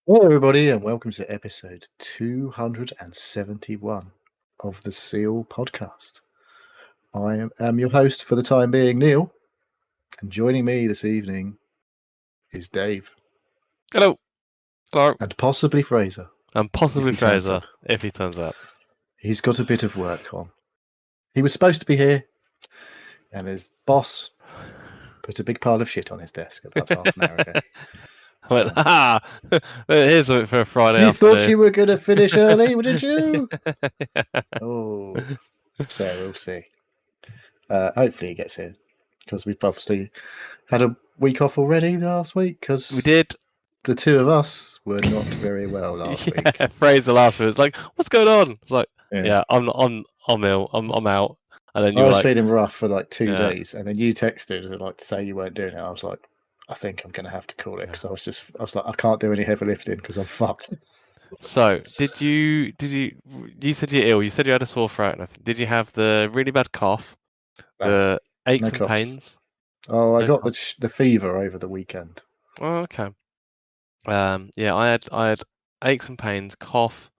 Hello, everybody, and welcome to episode 271 of the Seal Podcast. I am your host for the time being, Neil, and joining me this evening is Dave Hello. Hello. and possibly Fraser. And possibly he turns Fraser, up. if he turns up. He's got a bit of work on. He was supposed to be here, and his boss put a big pile of shit on his desk about half an hour ago. I went, here's something for a Friday You afternoon. thought you were going to finish early, didn't you? Oh, so we'll see. Hopefully he gets here, because we've obviously had a week off already last week, because We did. the two of us were not very well last week. Fraser last week was like, "What's going on?" I was like, Yeah. I'm ill. I'm out." And then you I were was like, feeling rough for like 2 Yeah. days, and then you texted to say you weren't doing it. I was like, I think I'm going to have to call it, because I was like, I can't do any heavy lifting because I'm fucked. So, you said you're ill. You said you had a sore throat. Did you have the really bad cough, the aches No and coughs. pains? Oh, I No got the fever over the weekend. Oh, okay. Yeah, I had aches and pains, cough.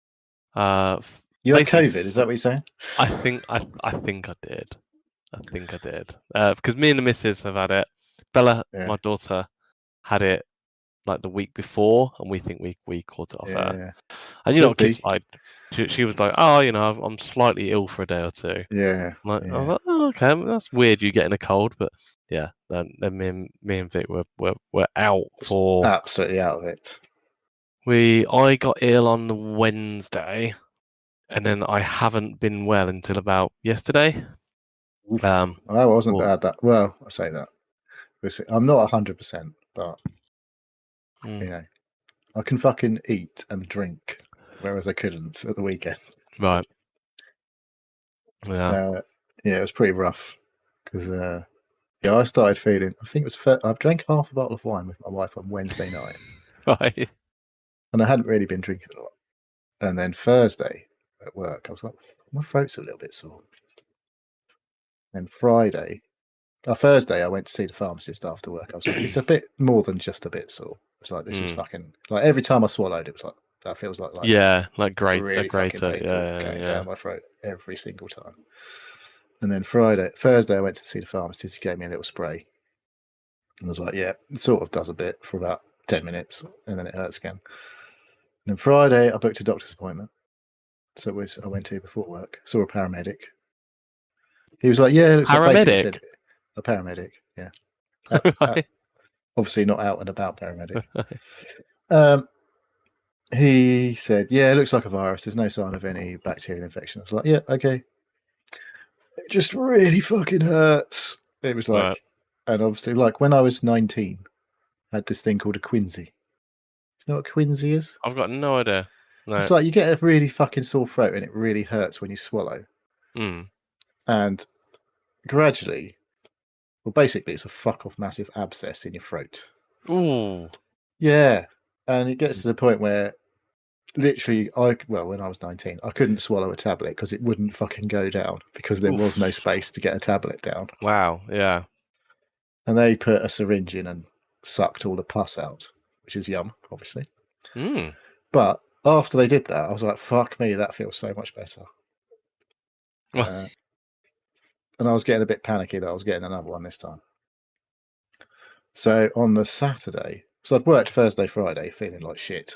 You had Basically, COVID, is that what you're saying? I think I did. Because me and the missus have had it. Bella, Yeah. my daughter, had it like the week before, and we think we caught it off her. Yeah. And you know, Could be. kids like she was like, "Oh, I'm slightly ill for a day or two." Yeah. I was Yeah. like, "Oh, okay, that's weird. You getting a cold?" But yeah, then me and Vic were out for. Absolutely out of it. I got ill on the Wednesday, and then I haven't been well until about yesterday. I wasn't well, bad that. Well, I say that. I'm not 100%, but you know, I can fucking eat and drink, whereas I couldn't at the weekend. Right. Yeah. Yeah, it was pretty rough because yeah, I started feeling. I think it was. I drank half a bottle of wine with my wife on Wednesday night, Right. and I hadn't really been drinking a lot. And then Thursday at work, I was like, my throat's a little bit sore. And Thursday, I went to see the pharmacist after work. I was like, it's a bit more than just a bit sore. It's like, this is fucking, like, every time I swallowed, it was like, that feels like Yeah, like really fucking grater. painful going down my throat every single time. And then Thursday, I went to see the pharmacist. He gave me a little spray. And I was like, yeah, it sort of does a bit for about 10 minutes, and then it hurts again. And then Friday, I booked a doctor's appointment. So I went to before work, saw a paramedic. He was like, yeah, it looks like basically said, a paramedic, yeah. Obviously not out and about paramedic. He said, yeah, it looks like a virus. There's no sign of any bacterial infection. I was like, yeah, okay. It just really fucking hurts. It was like, and obviously, like when I was 19, I had this thing called a quinsy. Do you know what a quinsy is? I've got no idea. No. It's like you get a really fucking sore throat and it really hurts when you swallow. And gradually, well, basically, it's a fuck off massive abscess in your throat. Ooh. Yeah. And it gets to the point where literally, when I was 19, I couldn't swallow a tablet because it wouldn't fucking go down because there was no space to get a tablet down. Wow, yeah. And they put a syringe in and sucked all the pus out, which is yum, obviously. But after they did that, I was like, fuck me, that feels so much better. And I was getting a bit panicky that I was getting another one this time. So on the Saturday, so I'd worked Thursday, Friday, feeling like shit.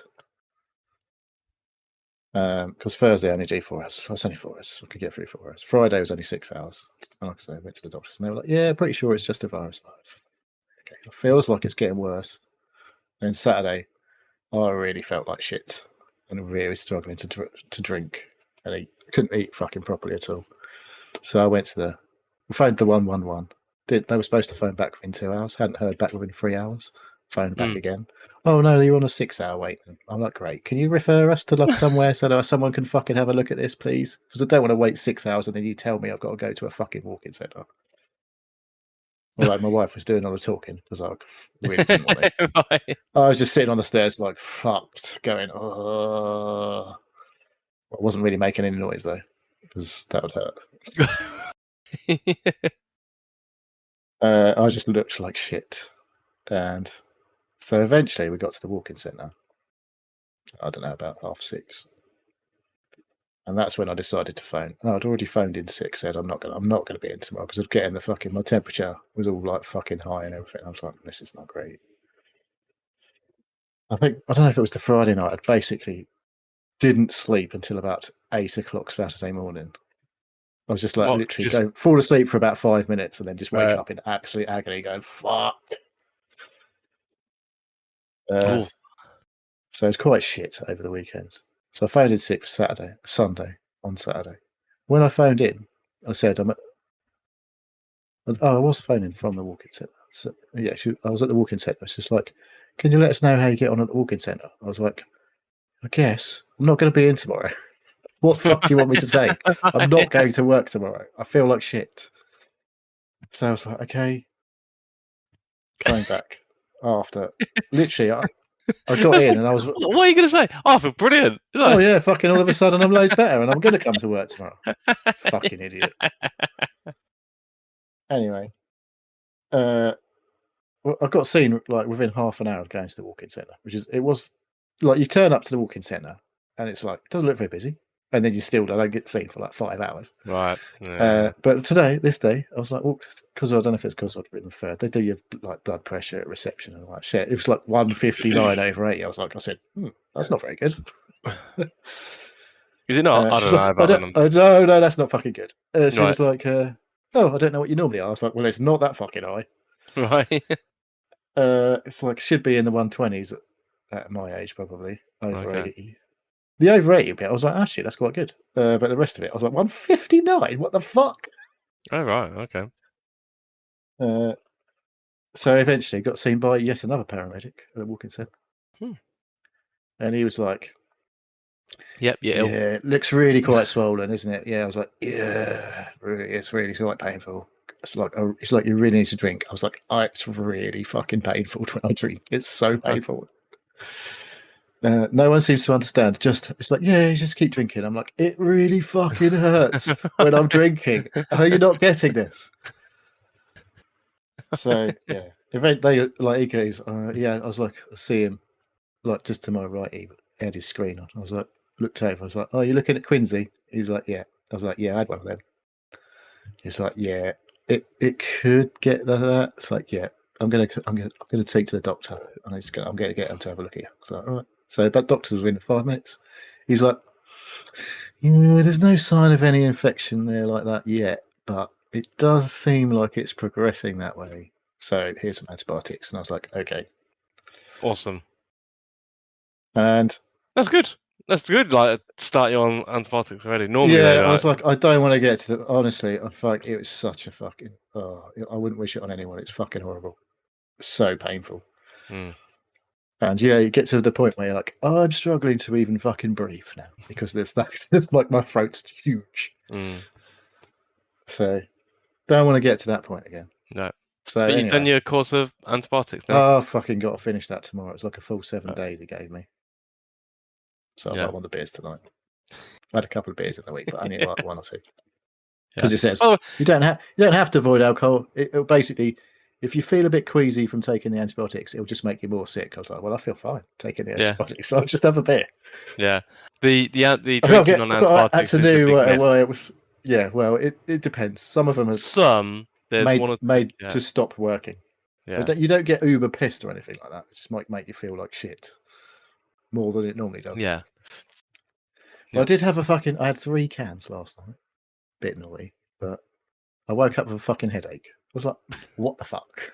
Because Thursday I only do 4 hours. It's only 4 hours. I could get through 4 hours. Friday was only 6 hours. And like I say, I went to the doctors and they were like, yeah, pretty sure it's just a virus. Okay, it feels like it's getting worse. And Saturday, I really felt like shit and really struggling to drink and eat. Couldn't eat fucking properly at all. So I went to phoned the 111. They were supposed to phone back within 2 hours. Hadn't heard back within 3 hours. Phoned back again. Oh no, you're on a 6-hour wait. I'm like, great. Can you refer us to like somewhere so that someone can fucking have a look at this, please? Because I don't want to wait 6 hours and then you tell me I've got to go to a fucking walk-in centre. Well, like my wife was doing all the talking because I really didn't want to. I was just sitting on the stairs like fucked, going, oh. I wasn't really making any noise though, because that would hurt. I just looked like shit. And so eventually we got to the walk-in centre. I don't know, about 6:30. And that's when I decided to phone. I'd already phoned in sick, said I'm not gonna be in tomorrow because of getting my temperature was all like fucking high and everything. I was like, this is not great. I don't know if it was the Friday night. I basically didn't sleep until about 8:00 Saturday morning. I was just like literally fall asleep for about 5 minutes and then just wake up in absolute agony, going fuck. So it's quite shit over the weekend. So I phoned in sick for on Saturday. When I phoned in, I said I was phoning from the walk-in centre. So, yeah, I was at the walk-in centre. It's just like, can you let us know how you get on at the walk-in centre? I was like, I guess I'm not going to be in tomorrow. What the fuck do you want me to say? I'm not going to work tomorrow. I feel like shit. So I was like, okay. Phone back after. Literally, I got in and I was. What are you going to say? Oh, I feel brilliant. Oh yeah, fucking all of a sudden I'm loads better and I'm going to come to work tomorrow. Fucking idiot. Anyway, well, I got seen like within half an hour of going to the walk-in centre, it was like you turn up to the walk-in centre and it's like it doesn't look very busy, and then you still don't get seen for like 5 hours. Right. Yeah. But this day, I was like, well, because I don't know if it's because I'd been referred. They do your like blood pressure at reception and all that shit. It was like 159/80. I said, that's not very good. Is it not? I don't know about them. No, that's not fucking good. She Right. was like, oh, I don't know what you normally are. I was like, well, it's not that fucking high. Right. It's like should be in the 120s at my age, probably over Okay. 80. The over 80 bit, I was like, actually, that's quite good. But the rest of it, I was like, 159. What the fuck? Oh right. Okay. So eventually, got seen by yet another paramedic at the walk-in centre, and he was like, Yep. Yeah. "Yeah, it looks really quite swollen, isn't it?" Yeah, I was like, "Yeah, really, it's really quite painful." It's like you really need to drink. I was like, it's really fucking painful when I drink. It's so painful. No one seems to understand. It's like, yeah, just keep drinking. I'm like, it really fucking hurts when I'm drinking. Are you not getting this? So yeah, they like he goes, yeah. I was like, I see him like just to my right. He had his screen on. I was like, looked over. I was like, oh, you looking at Quincy? He's like, yeah. I was like, yeah, I had one of them. He's like, yeah, it could get that. It's like, yeah, I'm gonna take to the doctor, and I'm gonna get him to have a look at you. So all right. So that doctor was within 5 minutes. He's like, yeah, there's no sign of any infection there like that yet, but it does seem like it's progressing that way. So here's some antibiotics. And I was like, okay. Awesome. And that's good. That's good. Like start you on antibiotics already. Normally, yeah, I was like, I don't want to get to the. Honestly, it was such a fucking. Oh, I wouldn't wish it on anyone. It's fucking horrible. So painful. And yeah, you get to the point where you're like, oh, I'm struggling to even fucking breathe now because there's that. It's like my throat's huge. So don't want to get to that point again. No. So but anyway, you've done your course of antibiotics now. Oh, I fucking got to finish that tomorrow. It's like a full 7 days he gave me. So I've got one of the beers tonight. I had a couple of beers in the week, but only like 1 or 2. Because it says you don't have to avoid alcohol. It'll basically, if you feel a bit queasy from taking the antibiotics, it'll just make you more sick. I was like, well, I feel fine taking the antibiotics, so I'll just have a beer. Yeah, the drinking on antibiotics is a big myth. Well, it was well, it depends. Some of them are made to stop working. Yeah. You don't get uber pissed or anything like that. It just might make you feel like shit more than it normally does. Yeah. Well, I had 3 cans last night. Bit naughty, but I woke up with a fucking headache. I was like, what the fuck?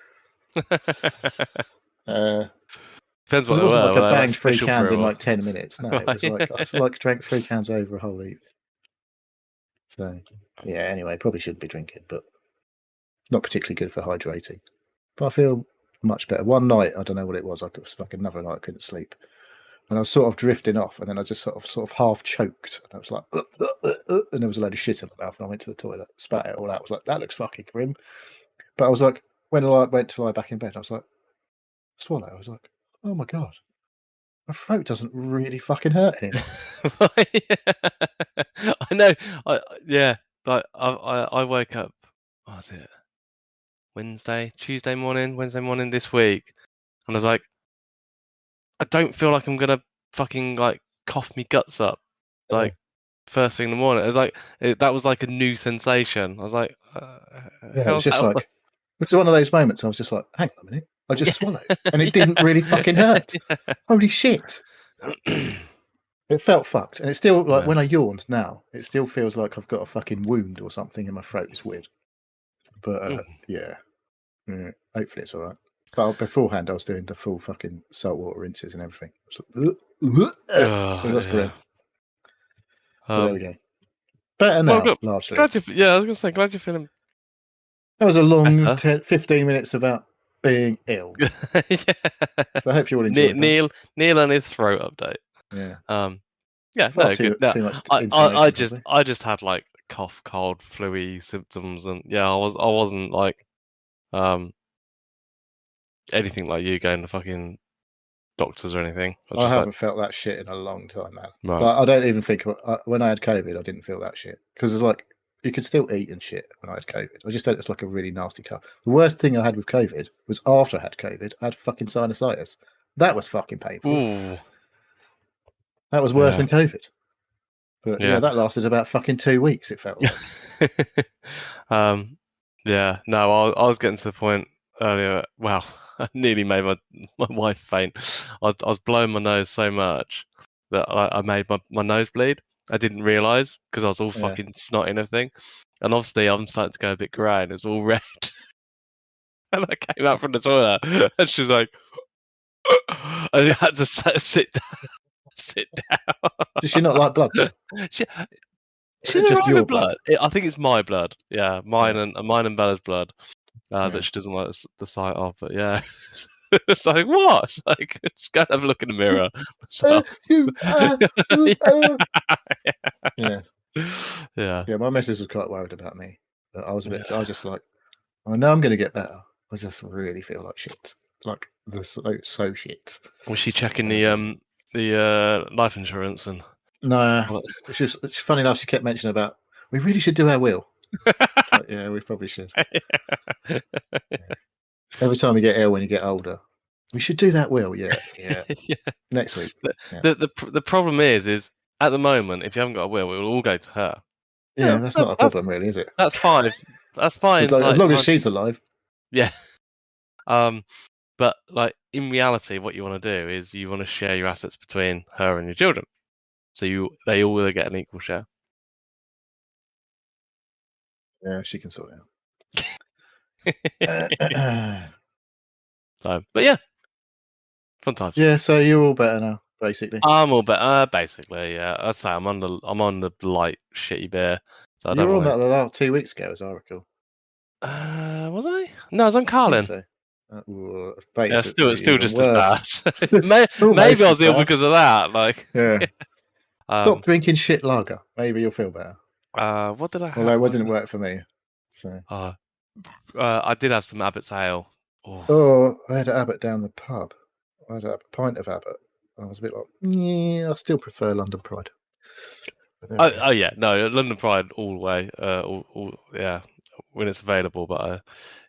Depends what it wasn't like I banged like 3 cans in like 10 minutes. No, it was like I drank 3 cans over a whole evening. So yeah, anyway, probably shouldn't be drinking, but not particularly good for hydrating. But I feel much better. One night, I don't know what it was. It was fucking another night I couldn't sleep. And I was sort of drifting off, and then I just sort of half choked. And I was like, and there was a load of shit in my mouth, and I went to the toilet, spat it all out. I was like, that looks fucking grim. But I was like, when I went to lie back in bed, I was like, swallow. I was like, oh my God, my throat doesn't really fucking hurt anymore. I know. Like I woke up, what was it? Wednesday morning this week. And I was like, I don't feel like I'm going to fucking like coughed me guts up, Yeah. like first thing in the morning. It was like that was like a new sensation. I was like, Yeah, it was how's just that? like, it's one of those moments I was just like, hang on a minute, I just swallowed. And it didn't really fucking hurt. Holy shit. It felt fucked. And it's still like Yeah. when I yawned now, it still feels like I've got a fucking wound or something in my throat. It's weird. But yeah. Hopefully it's all right. But beforehand, I was doing the full fucking saltwater rinses and everything. It was grim. But there we go. Better Well, now, good. largely. Glad you. I was gonna say, glad you're feeling That was a long better. 15 minutes about being ill. Yeah. So I hope you all enjoyed that. Neil and his throat update. Yeah. Yeah, Far no, good. No, too much I information, just probably. had like cough, cold, flu-y symptoms, and yeah, I wasn't like anything like you going to fucking doctors or anything. I was I just like, haven't felt that shit in a long time, man. right. Like, I don't even think when I had COVID, I didn't feel that shit because it's like you could still eat and shit when I had COVID. I just thought it was like a really nasty cough. The worst thing I had with COVID was after I had COVID, I had fucking sinusitis. That was fucking painful. Ooh, That was worse yeah, than COVID. But yeah, yeah. that lasted about fucking 2 weeks. It felt like. Yeah. No, I was getting to the point earlier. Well, I nearly made my wife faint. I was blowing my nose so much that I made my nose bleed. I didn't realise because I was all Yeah. fucking snotty and everything. And obviously, I'm starting to go a bit grey and it's all red. And I came out from the toilet and she's like, I had to sit down. Does she not like blood though? She, Or is she's it just alright your with blood? blood. I think it's my blood. Yeah, mine and Bella's blood that she doesn't like the sight of. But yeah, it's like what? It's like just go and have a look in the mirror. Yeah. Yeah. Yeah, my missus was quite worried about me. But I was just like, I know I'm going to get better. I just really feel like shit. Like, so shit. Was she checking Um, the life insurance and? No, it's funny enough, she kept mentioning about, we really should do our will. It's like, yeah, we probably should. Yeah. Every time you get ill when you get older, we should do that will. Yeah. Yeah. Next week. The problem is at the moment if you haven't got a will, it will all go to her. Yeah, that's not a problem, really, is it? That's fine. That's fine. As long as she's alive. Yeah. But like in reality, what you want to do is you want to share your assets between her and your children, so they all will get an equal share. Yeah, she can sort it out. So, but yeah, fun times. Yeah, so you're all better now, basically. I'm all better, basically. Yeah, I'd say I'm on the light shitty beer. So I You were on don't that about 2 weeks ago, as I recall. Was I? No, I was on I think Carlin. so. Yeah, still even just worse. as bad. Maybe I was ill because of that. Like, yeah. Stop drinking shit lager. Maybe you'll feel better. What did I have? Although it didn't work for me. So. I did have some Abbott's Ale. Oh, I had Abbott down the pub. I had a pint of Abbott. I was a bit like, yeah, I still prefer London Pride. Oh yeah, no, London Pride all the way. Yeah, when it's available. But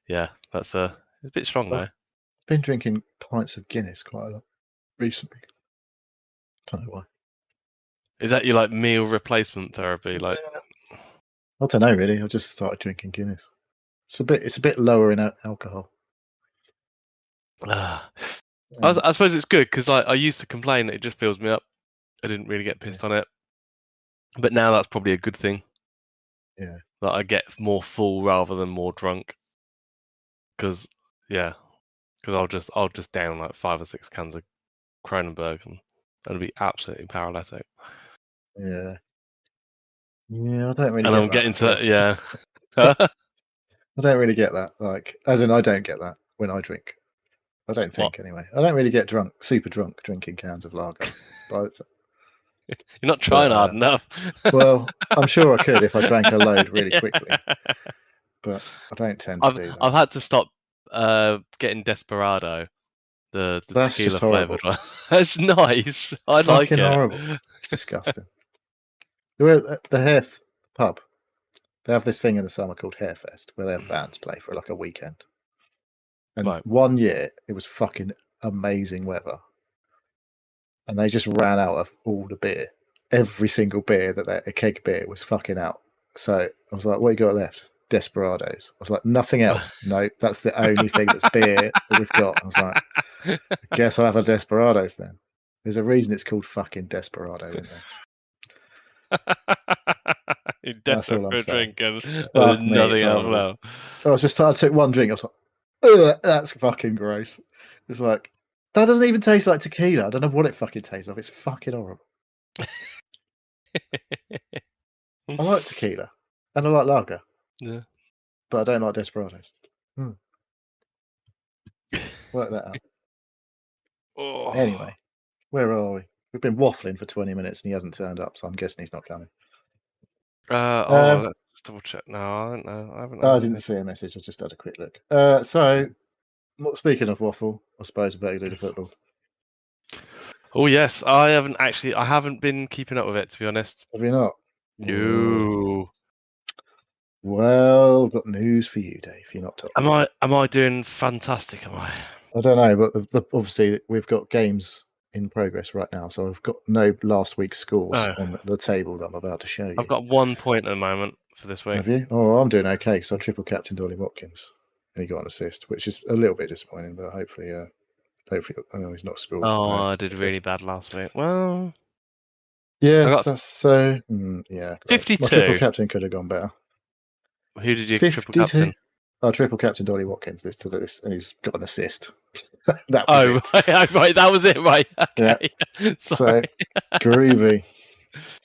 yeah, it's a bit strong though. I've been drinking pints of Guinness quite a lot recently. Don't know why. Is that your like meal replacement therapy? Like, I don't know really. I just started drinking Guinness. It's a bit lower in alcohol. I suppose it's good because like I used to complain that it just fills me up. I didn't really get pissed on it, but now that's probably a good thing. Yeah. That I get more full rather than more drunk. Because I'll just down like 5 or 6 cans of Kronenberg and it'll be absolutely paralytic. Yeah. Yeah, I don't really. And get I'm getting myself. to yeah. I don't really get that. Like, as in, I don't get that when I drink. I don't think anyway. I don't really get super drunk drinking cans of lager. But you're not trying hard enough. Well, I'm sure I could if I drank a load really quickly. But I don't tend to do that. I've had to stop getting Desperado, the That's tequila just horrible. flavored one. It's nice. I Fucking like it. horrible. It's disgusting. The Hair pub, they have this thing in the summer called Hairfest where they have bands play for like a weekend. And Right. one year it was fucking amazing weather. and they just ran out of all the beer. Every single beer a keg beer was fucking out. So I was like, "What you got left?" Desperados. I was like, "Nothing else." No, that's the only thing that's beer that we've got. I was like, "I guess I'll have a Desperados then." There's a reason it's called fucking Desperado, isn't there? You're That's desperate all I'm for a saying. drink and there's Fuck me, nothing it's else horrible. left. I took one drink. I was like, "Ugh, that's fucking gross." It's like, that doesn't even taste like tequila. I don't know what it fucking tastes of. It's fucking horrible. I like tequila and I like lager, Yeah. but I don't like Desperados. Work that out. Oh. Anyway, where are we? We've been waffling for 20 minutes and he hasn't turned up, so I'm guessing he's not coming. Let's just double check. No, I don't know. I haven't. I didn't see a message. I just had a quick look. Speaking of waffle, I suppose we better do the football. Oh yes, I haven't been keeping up with it, to be honest. Have you not? No. Well, I've got news for you, Dave. You're not top. Am I doing fantastic? Am I? I don't know, but obviously we've got games in progress right now, so I've got no last week's scores on the table that I'm about to show you. I've got 1 point at the moment for this week. Have you? Oh, I'm doing okay because I triple captained Ollie Watkins and he got an assist, which is a little bit disappointing, but hopefully he's not scored. Oh, I did really bad last week. Well, yes, that's so. Yeah, 52. My triple captain could have gone better. Who did you 52? triple captain? I triple captained Ollie Watkins this, and he's got an assist. That was it. Right, that was it, right? Okay. Yeah. So groovy.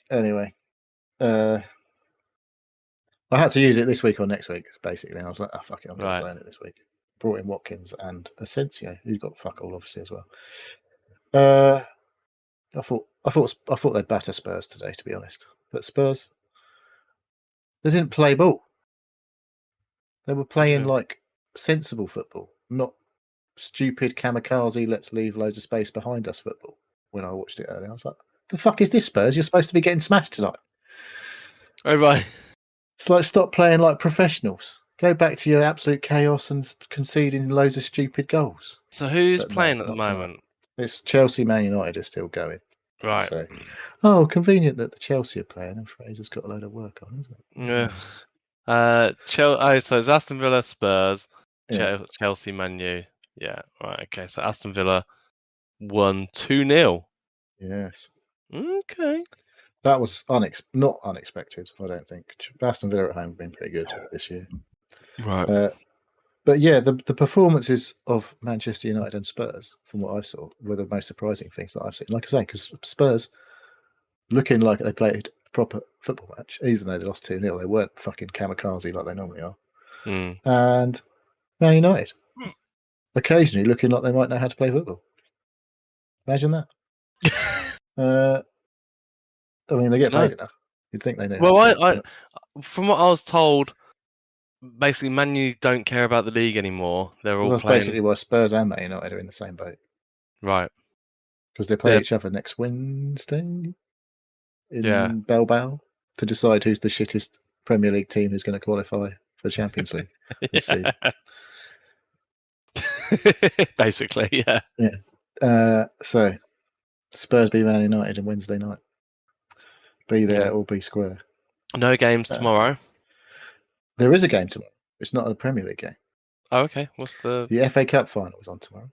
Anyway, I had to use it this week or next week, basically. And I was like, "Oh fuck it, I'm going to play it this week." Brought in Watkins and Asensio, who's got fuck all obviously as well. I thought they'd batter Spurs today, to be honest. But Spurs, they didn't play ball. They were playing like sensible football, not stupid kamikaze, let's leave loads of space behind us football. When I watched it earlier, I was like, "The fuck is this, Spurs? You're supposed to be getting smashed tonight." Oh right. It's like, stop playing like professionals. Go back to your absolute chaos and conceding loads of stupid goals. So who's playing at the moment? It's Chelsea, Man United are still going. Right. So, convenient that the Chelsea are playing and Fraser's got a load of work on, isn't Yeah. it? So it's Aston Villa, Spurs, Chelsea, Man U. Yeah. Right. Okay. So Aston Villa won 2-0. Yes. Okay. That was not unexpected, I don't think. Aston Villa at home have been pretty good this year. Right. But yeah, the performances of Manchester United and Spurs, from what I saw, were the most surprising things that I've seen. Like I say, because Spurs, looking like they played a proper football match, even though they lost 2-0, they weren't fucking kamikaze like they normally are. And Man United, occasionally looking like they might know how to play football. Imagine that. I mean, they get paid enough. You'd think they know. Well, from what I was told, basically, Man U don't care about the league anymore. They're all that's playing. Basically why Spurs and Man United are in the same boat. Right. Because they play each other next Wednesday in Bilbao to decide who's the shittest Premier League team who's going to qualify for the Champions League this season. Basically, yeah. Yeah. So Spurs beat Man United on Wednesday night. Be there or be square. No games tomorrow. There is a game tomorrow. It's not a Premier League game. Oh, okay. What's the FA Cup final is on tomorrow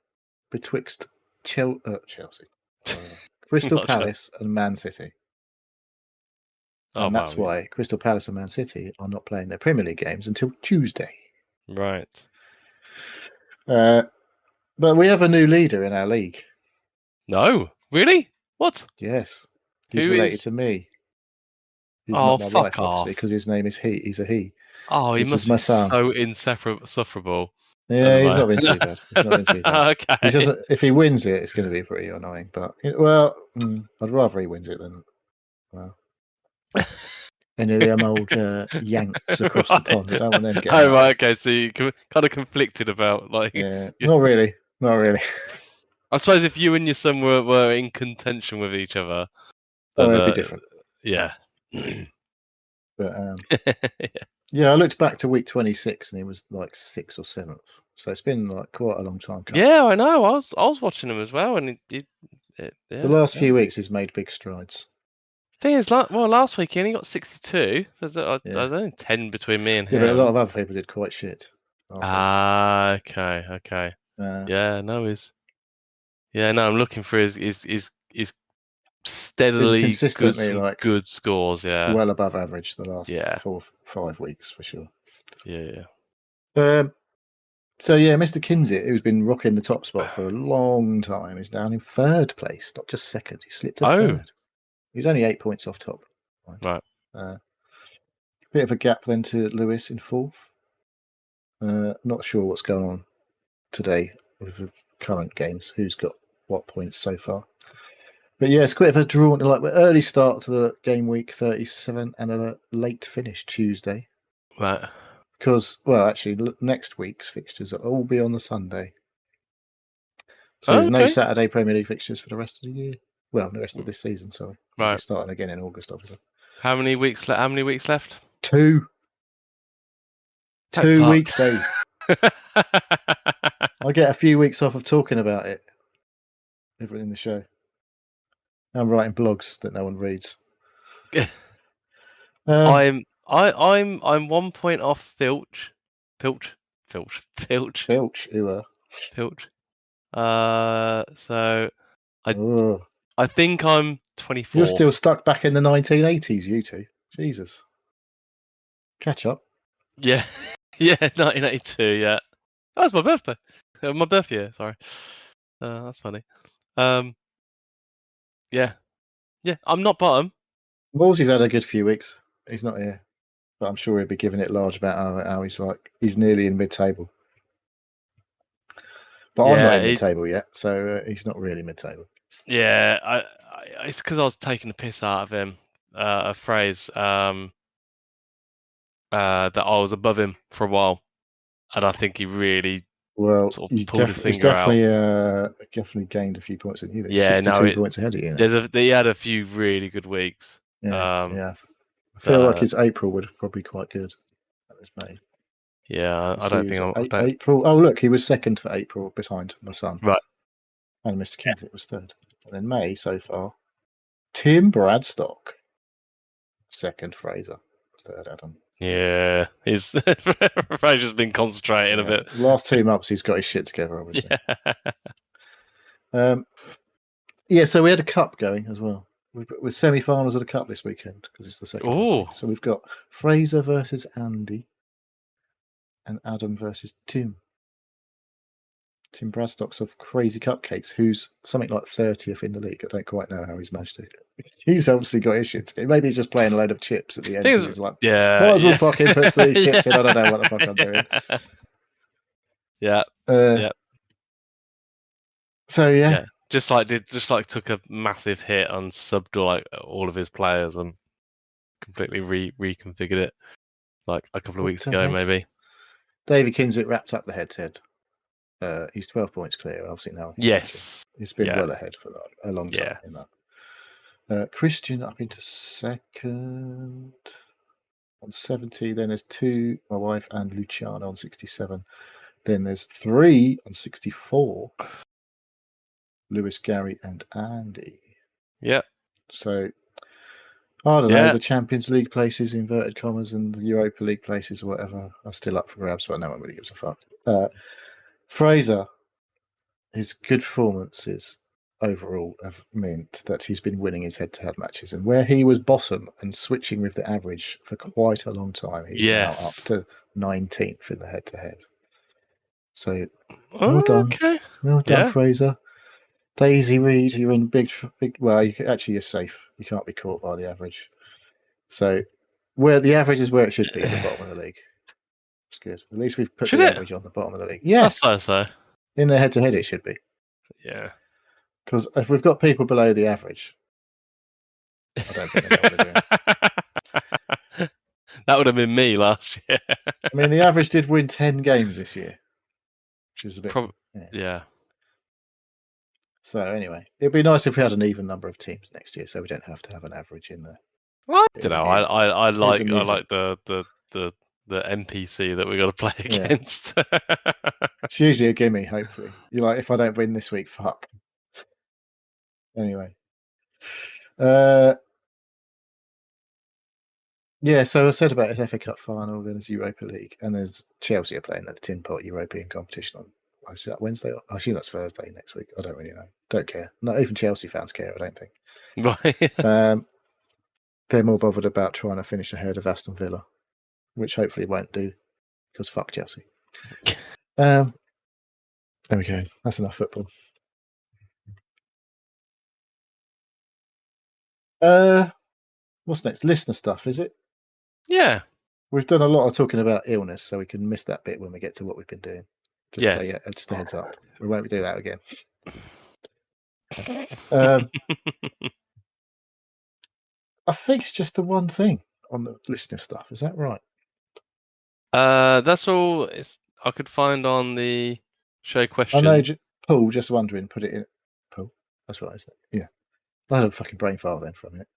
betwixt Chelsea, Crystal Palace and Man City. And that's why Crystal Palace and Man City are not playing their Premier League games until Tuesday. Right. But we have a new leader in our league. No, really? What? Yes, he's related to me. He's not my wife, obviously, because his name is he. He's a he. Oh, he must be so insufferable. Yeah, he's not been too bad. Okay. If he wins it, it's going to be pretty annoying. But I'd rather he wins it than any of them old Yanks across the pond. I don't want them getting. Oh right, okay. So you kind of conflicted about like. Yeah, not really. I suppose if you and your son were in contention with each other, then it'd be different. Yeah. But yeah, I looked back to week 26 and he was like 6th or 7th. So it's been like quite a long time coming. Yeah, I know. I was watching him as well, and The last few weeks he's made big strides. Thing is, last week he only got 62. So there's Yeah. only 10 between me and Yeah, him. but a lot of other people did quite shit. Okay. Yeah, no, I'm looking for his steadily consistently good scores. Yeah, well above average the last Yeah. 4 or 5 weeks for sure. yeah. So yeah, Mr. Kinsit, who's been rocking the top spot for a long time, is down in third place, not just second. He slipped to third. He's only 8 points off top. Right. Bit of a gap then to Lewis in fourth. Not sure what's going on today with the current games. Who's got what points so far? But yeah, it's quite a drawn, like early start to the game week 37 and a late finish Tuesday. Right. Because, well, actually, next week's fixtures will all be on the Sunday. So there's no Saturday Premier League fixtures for the rest of the year. Well, the rest of this season, sorry. We'll be starting again in August, obviously. How many weeks left? 2. 2 weeks, Dave. I get a few weeks off of talking about it. Everything in the show. I'm writing blogs that no one reads. I'm 1 point off Filch. Filch. So I think I'm 24. You're still stuck back in the 1980s, you two. Jesus. Catch up. Yeah. Yeah, 1982, yeah. That was my birthday. My birth year, sorry. That's funny. Yeah. Yeah, I'm not bottom. Wolsey's had a good few weeks. He's not here. But I'm sure he'll be giving it large about how he's nearly in mid-table. But I'm not in mid-table yet, so he's not really mid-table. Yeah, it's because I was taking the piss out of him. A phrase that I was above him for a while, and I think he really sort of pulled his finger out. Definitely gained a few points in you. Yeah, 62 points ahead of you. He had a few really good weeks. Yeah. I feel like his April was probably quite good. That was May. Yeah, I don't think April. Oh, look, he was second for April behind my son. Right. And Mr. Kinsit was third. And then May so far, Tim Bradstock, second. Fraser, third. Adam. Yeah, Fraser's been concentrating a bit. The last 2 months, he's got his shit together, obviously. Yeah. So we had a cup going as well. With semi-finals of the cup this weekend because it's the second. So we've got Fraser versus Andy, and Adam versus Tim. Tim Bradstock's of Crazy Cupcakes, who's something like 30th in the league. I don't quite know how he's managed to. He's obviously got his shit. Maybe he's just playing a load of chips at the end. He's like, might as well fucking put these chips in. I don't know what the fuck I'm doing. Yeah. So yeah. Just took a massive hit on subbed all of his players and completely reconfigured it like a couple of weeks ago, maybe. Davy Kinsit wrapped up the head-to-head. He's 12 points clear. Obviously now. Yes. He's been well ahead for a long time in that. Christian up into second on 70. Then there's 2, my wife and Luciano on 67. Then there's 3 on 64. Lewis, Gary, and Andy. Yep. So I don't know, the Champions League places, inverted commas, and the Europa League places or whatever are still up for grabs, but no one really gives a fuck. Fraser, his good performances overall have meant that he's been winning his head-to-head matches, and where he was bottom and switching with the average for quite a long time, he's now up to 19th in the head-to-head. So well done, Fraser. Daisy Reed, you're in big. Well, you're safe. You can't be caught by the average. So where the average is where it should be at the bottom of the league. It's good. At least we've put the average on the bottom of the league. Yeah, that's fair. So in the head-to-head, it should be. Yeah. Because if we've got people below the average, I don't think they know what they're doing. That would have been me last year. I mean, the average did win 10 games this year, which is a bit. Yeah. So anyway, it'd be nice if we had an even number of teams next year, so we don't have to have an average in there. Well, I don't know. I like the NPC that we got to play against. It's usually a gimme. Hopefully, you're like, if I don't win this week, fuck. Anyway. Yeah, so I said about his FA Cup final, then there's Europa League, and there's Chelsea are playing at the Tin Pot European competition on is that Wednesday? I assume that's Thursday next week. I don't really know. Don't care. Not even Chelsea fans care, I don't think. Right. They're more bothered about trying to finish ahead of Aston Villa, which hopefully won't do, because fuck Chelsea. There we go. That's enough football. What's next? Listener stuff, is it? Yeah. We've done a lot of talking about illness, so we can miss that bit when we get to what we've been doing. Just Yes. just a heads up. We won't do that again. I think it's just the one thing on the listener stuff. Is that right? That's all I could find on the show question. I know, Paul, just wondering, put it in. Paul, that's right, isn't it? Yeah. I had a fucking brain fart then for a minute.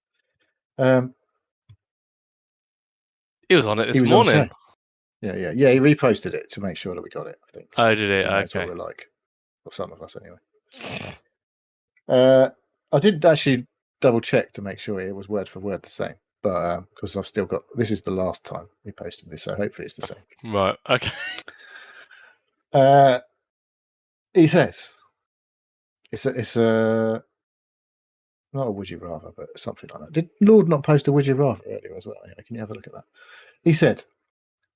He was on it this he was on the morning. show. Yeah. He reposted it to make sure that we got it, I think. Oh, did it? That's Okay. what we're like. Or some of us, anyway. I didn't actually double check to make sure it was word for word the same, but because I've still got this is the last time we posted this, so hopefully it's the same. Right. Okay. He says it's a not a would you rather, but something like that. Did Lord not post a would you rather earlier as well? Anyway, can you have a look at that? He said,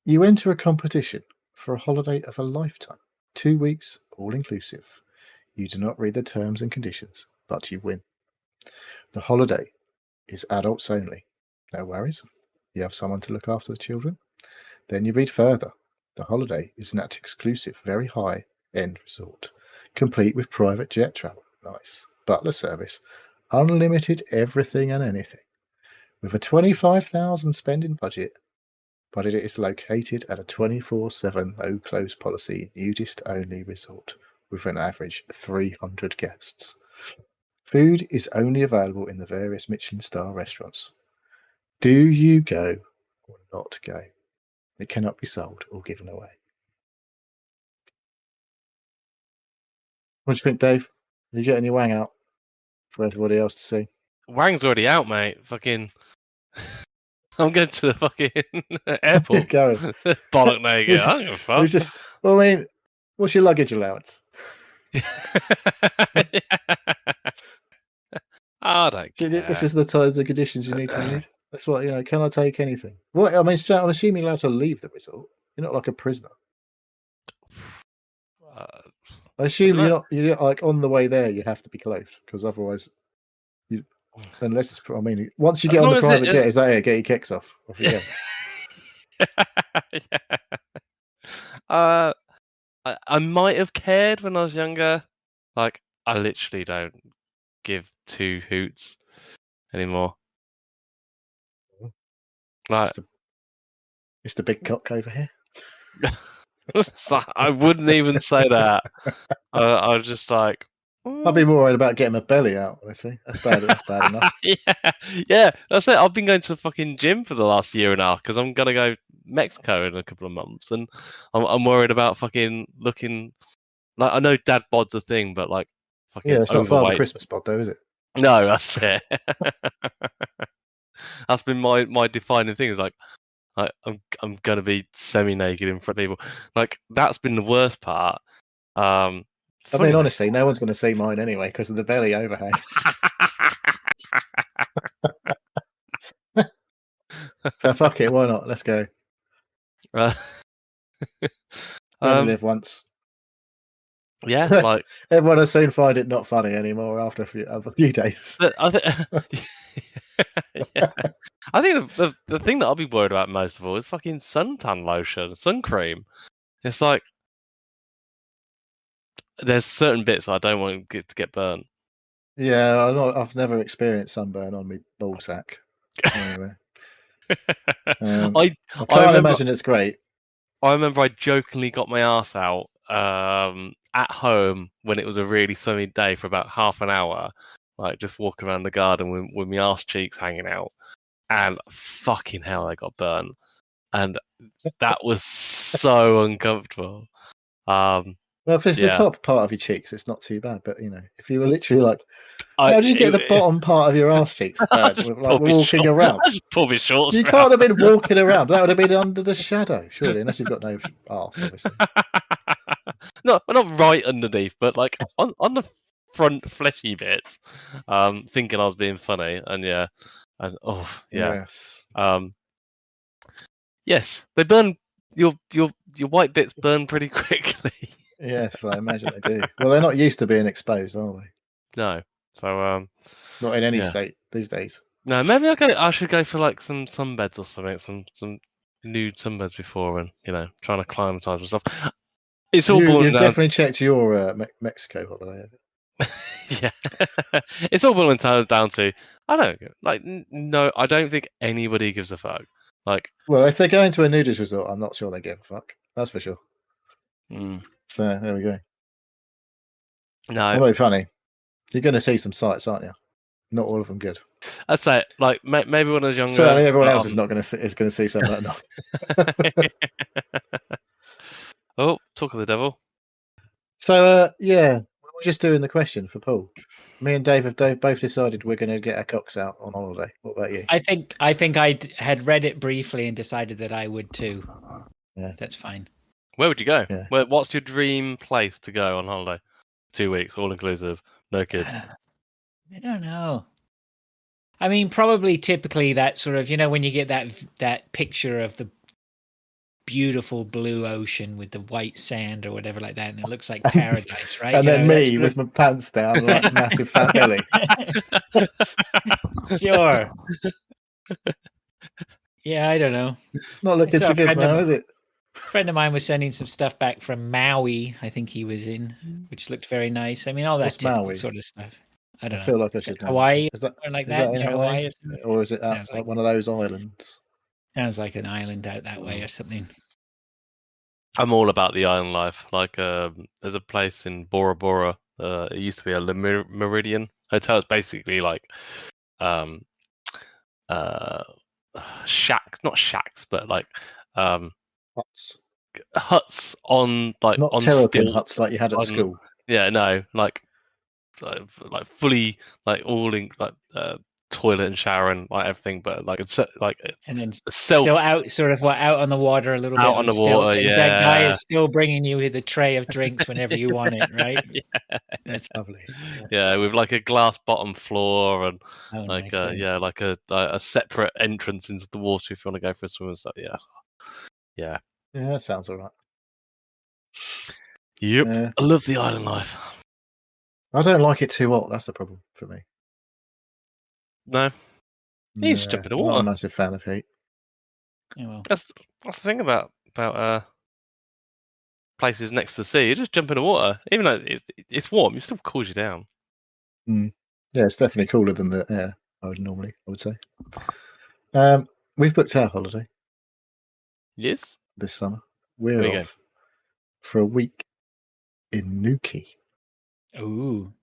"You enter a competition for a holiday of a lifetime, 2 weeks, all inclusive. You do not read the terms and conditions, but you win. The holiday is adults only. No worries. You have someone to look after the children. Then you read further. The holiday is an exclusive, very high-end resort, complete with private jet travel. Nice. Butler service. Unlimited everything and anything. With a 25,000 spending budget, but it is located at a 24/7 no-close policy nudist-only resort with an average 300 guests. Food is only available in the various Michelin star restaurants. Do you go or not go? It cannot be sold or given away." What do you think, Dave? Are you getting your wang out for everybody else to see? Wang's already out, mate. Fucking. I'm going to the fucking airport. Going. Bollock naked. I don't give a fuck. It's just, well, I mean, what's your luggage allowance? I don't care. This is the times and conditions you need to read. That's what, can I take anything? What, I mean, I'm assuming you're allowed to leave the resort. You're not like a prisoner. I assume you're like on the way there, you have to be close because otherwise, unless it's, I mean, once you get on the private jet, is that it? Get your kicks off you go. I might have cared when I was younger. Like, I literally don't give two hoots anymore. Like, it's the big cock over here. I wouldn't even say that. I was just like, I'd be more worried about getting my belly out, honestly. That's bad enough. yeah, that's it. I've been going to the fucking gym for the last year and a half because I'm gonna go Mexico in a couple of months, and I'm worried about fucking looking like, I know dad bod's a thing, but like fucking it's not overweight. Father Christmas bod though, is it? No, that's it. That's been my defining thing. Is like I'm gonna be semi-naked in front of people. Like, that's been the worst part. I mean, honestly, no one's going to see mine anyway because of the belly overhang. So fuck it, why not? Let's go. We only live once. Yeah, like everyone will soon find it not funny anymore after a few days. I think the thing that I'll be worried about most of all is fucking suntan lotion, sun cream. It's like there's certain bits I don't want to get burnt. Yeah, I've never experienced sunburn on my ball sack. Anyway. I can't imagine it's great. I remember I jokingly got my ass out at home when it was a really sunny day for about half an hour, like just walking around the garden with my arse cheeks hanging out, and fucking hell, I got burnt, and that was so uncomfortable. Well, if it's the top part of your cheeks, it's not too bad. But if you were literally like How did you get the bottom part of your arse cheeks burnt? Like walking around. I just pulled my shorts. You can't have been walking around. That would have been under the shadow, surely, unless you've got no arse, obviously. No, not right underneath, but like on the front fleshy bits. Thinking I was being funny, and yeah, and Yes. Yes, they burn. Your white bits burn pretty quickly. Yes, I imagine they do. Well, they're not used to being exposed, are they? No, so Not in any yeah. state these days. No, maybe I should go for like some sunbeds or something, some nude sunbeds before, and trying to acclimatise myself. It's all boiling You've down. definitely checked your Mexico holiday. Yeah, it's all boiling down to I don't like no. I don't think anybody gives a fuck. Like, well, if they're going to a nudist resort, I'm not sure they give a fuck. That's for sure. mm, So there we go. no, Although funny, you're going to see some sights, aren't you? Not all of them good. I'd say like maybe when I was younger. Certainly, everyone else is not going to see some that not. Oh, talk of the devil. So yeah, we're just doing the question for Paul. Me and Dave have both decided we're going to get our cocks out on holiday. What about you? I think I had read it briefly and decided that I would too. Yeah, that's fine. Where would you go? Yeah. What's your dream place to go on holiday? 2 weeks, all inclusive, no kids. I don't know. I mean, probably typically that sort of, when you get that picture of the beautiful blue ocean with the white sand or whatever like that, and it looks like paradise, right? And then me with my pants down, like massive fat belly. Sure. Yeah, I don't know. Not looking so good now, is it? A friend of mine was sending some stuff back from Maui, I think he was in, which looked very nice. I mean, all that typical sort of stuff. I don't know. I feel like I should know. Hawaii, is that like that in Hawaii, or is it like one of those islands? Sounds like an island out that way or something. I'm all about the island life. Like, there's a place in Bora Bora. It used to be a Meridian hotel. It's basically like, shacks, not shacks, but like, huts on like not on terrapin stilts, huts like you had at school. Yeah, no, like fully like all in like toilet and shower and like everything, but like it's like and then still out on the water a little bit on the water. Yeah, that guy is still bringing you with a tray of drinks whenever you want it, right? Yeah, that's lovely. Yeah, with like a glass bottom floor and like like a separate entrance into the water if you want to go for a swim and stuff. Yeah, that sounds all right. Yep, I love the island life. I don't like it too hot. That's the problem for me. No, you just jump in the water. I'm a massive fan of heat. Yeah, well. That's the thing about places next to the sea. You just jump in the water, even though it's warm. It still cools you down. Yeah, it's definitely cooler than the air. I would say. We've booked our holiday. Yes. This summer, we're off for a week in Newquay. Ooh.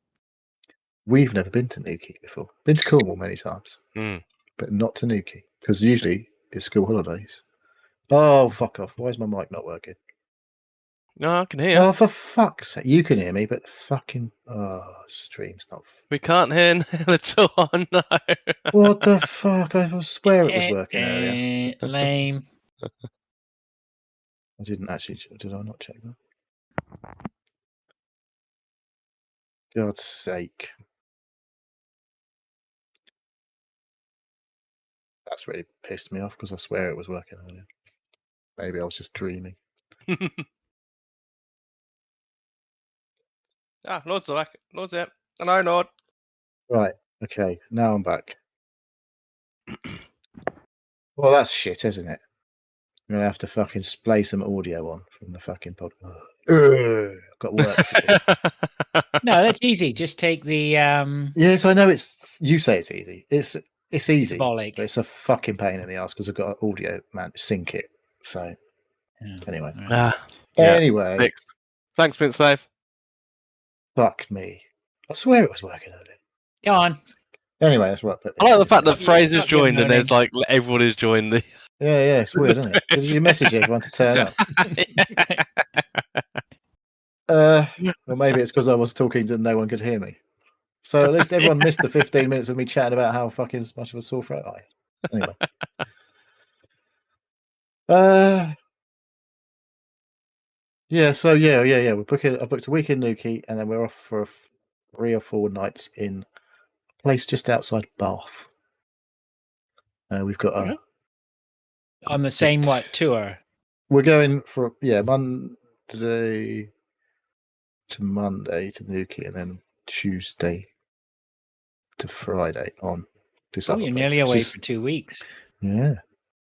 We've never been to Newquay before. Been to Cornwall many times, but not to Newquay because usually it's school holidays. Oh, fuck off! Why is my mic not working? No, I can hear. Oh, for fuck's sake! You can hear me, but fucking stream's not. We can't hear at all. No. What the fuck? I swear it was working earlier. Lame. I didn't actually. Did I not check that? God's sake. That's really pissed me off because I swear it was working earlier. Maybe I was just dreaming. Lord's back. Lord's it. Hello, Lord. Right. Okay. Now I'm back. Well, that's shit, isn't it? I'm gonna have to fucking play some audio on from the fucking podcast. I've got work to do. No, that's easy. Just take the. Yes, I know. You say it's easy. It's easy. Symbolic. But it's a fucking pain in the ass because I've got an audio sync it. So anyway. Anyway. Fixed. Thanks, Mint Safe. Fuck me. I swear it was working earlier. Go on. Anyway, that's what. I like the fact that Fraser's joined and there's like everyone has joined the. Yeah, it's weird, isn't it? Did you message everyone to turn up? Well, maybe it's because I was talking and no one could hear me. So at least everyone missed the 15 minutes of me chatting about how fucking much of a sore throat I had. Anyway. Yeah. I booked a week in Newquay, and then we're off for 3 or 4 nights in a place just outside Bath. We've got Okay. On the same tour? We're going for Monday to Monday to Newquay, and then Tuesday to Friday on this Oh, other you're place. nearly away for 2 weeks. Yeah.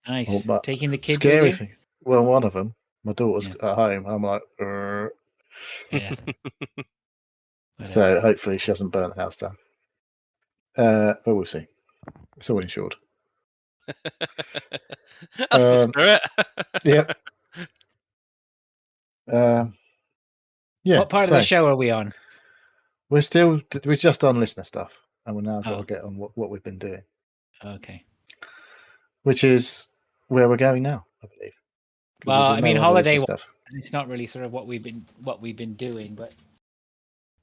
Nice. Well, but Taking the kids scary with you? thing. Well, one of them, my daughter's Yeah. at home. I'm like, Yeah. so Whatever. hopefully she hasn't burnt the house down. But we'll see. It's all insured. That's the spirit. Yep. Yeah. What part of the show are we on? We've just done listener stuff, and we're now got Oh. to get on what we've been doing, Okay. which is where we're going now, I believe. 'Cause Well, there's I mean, no other listener holiday. stuff. It's not really sort of what we've been doing, but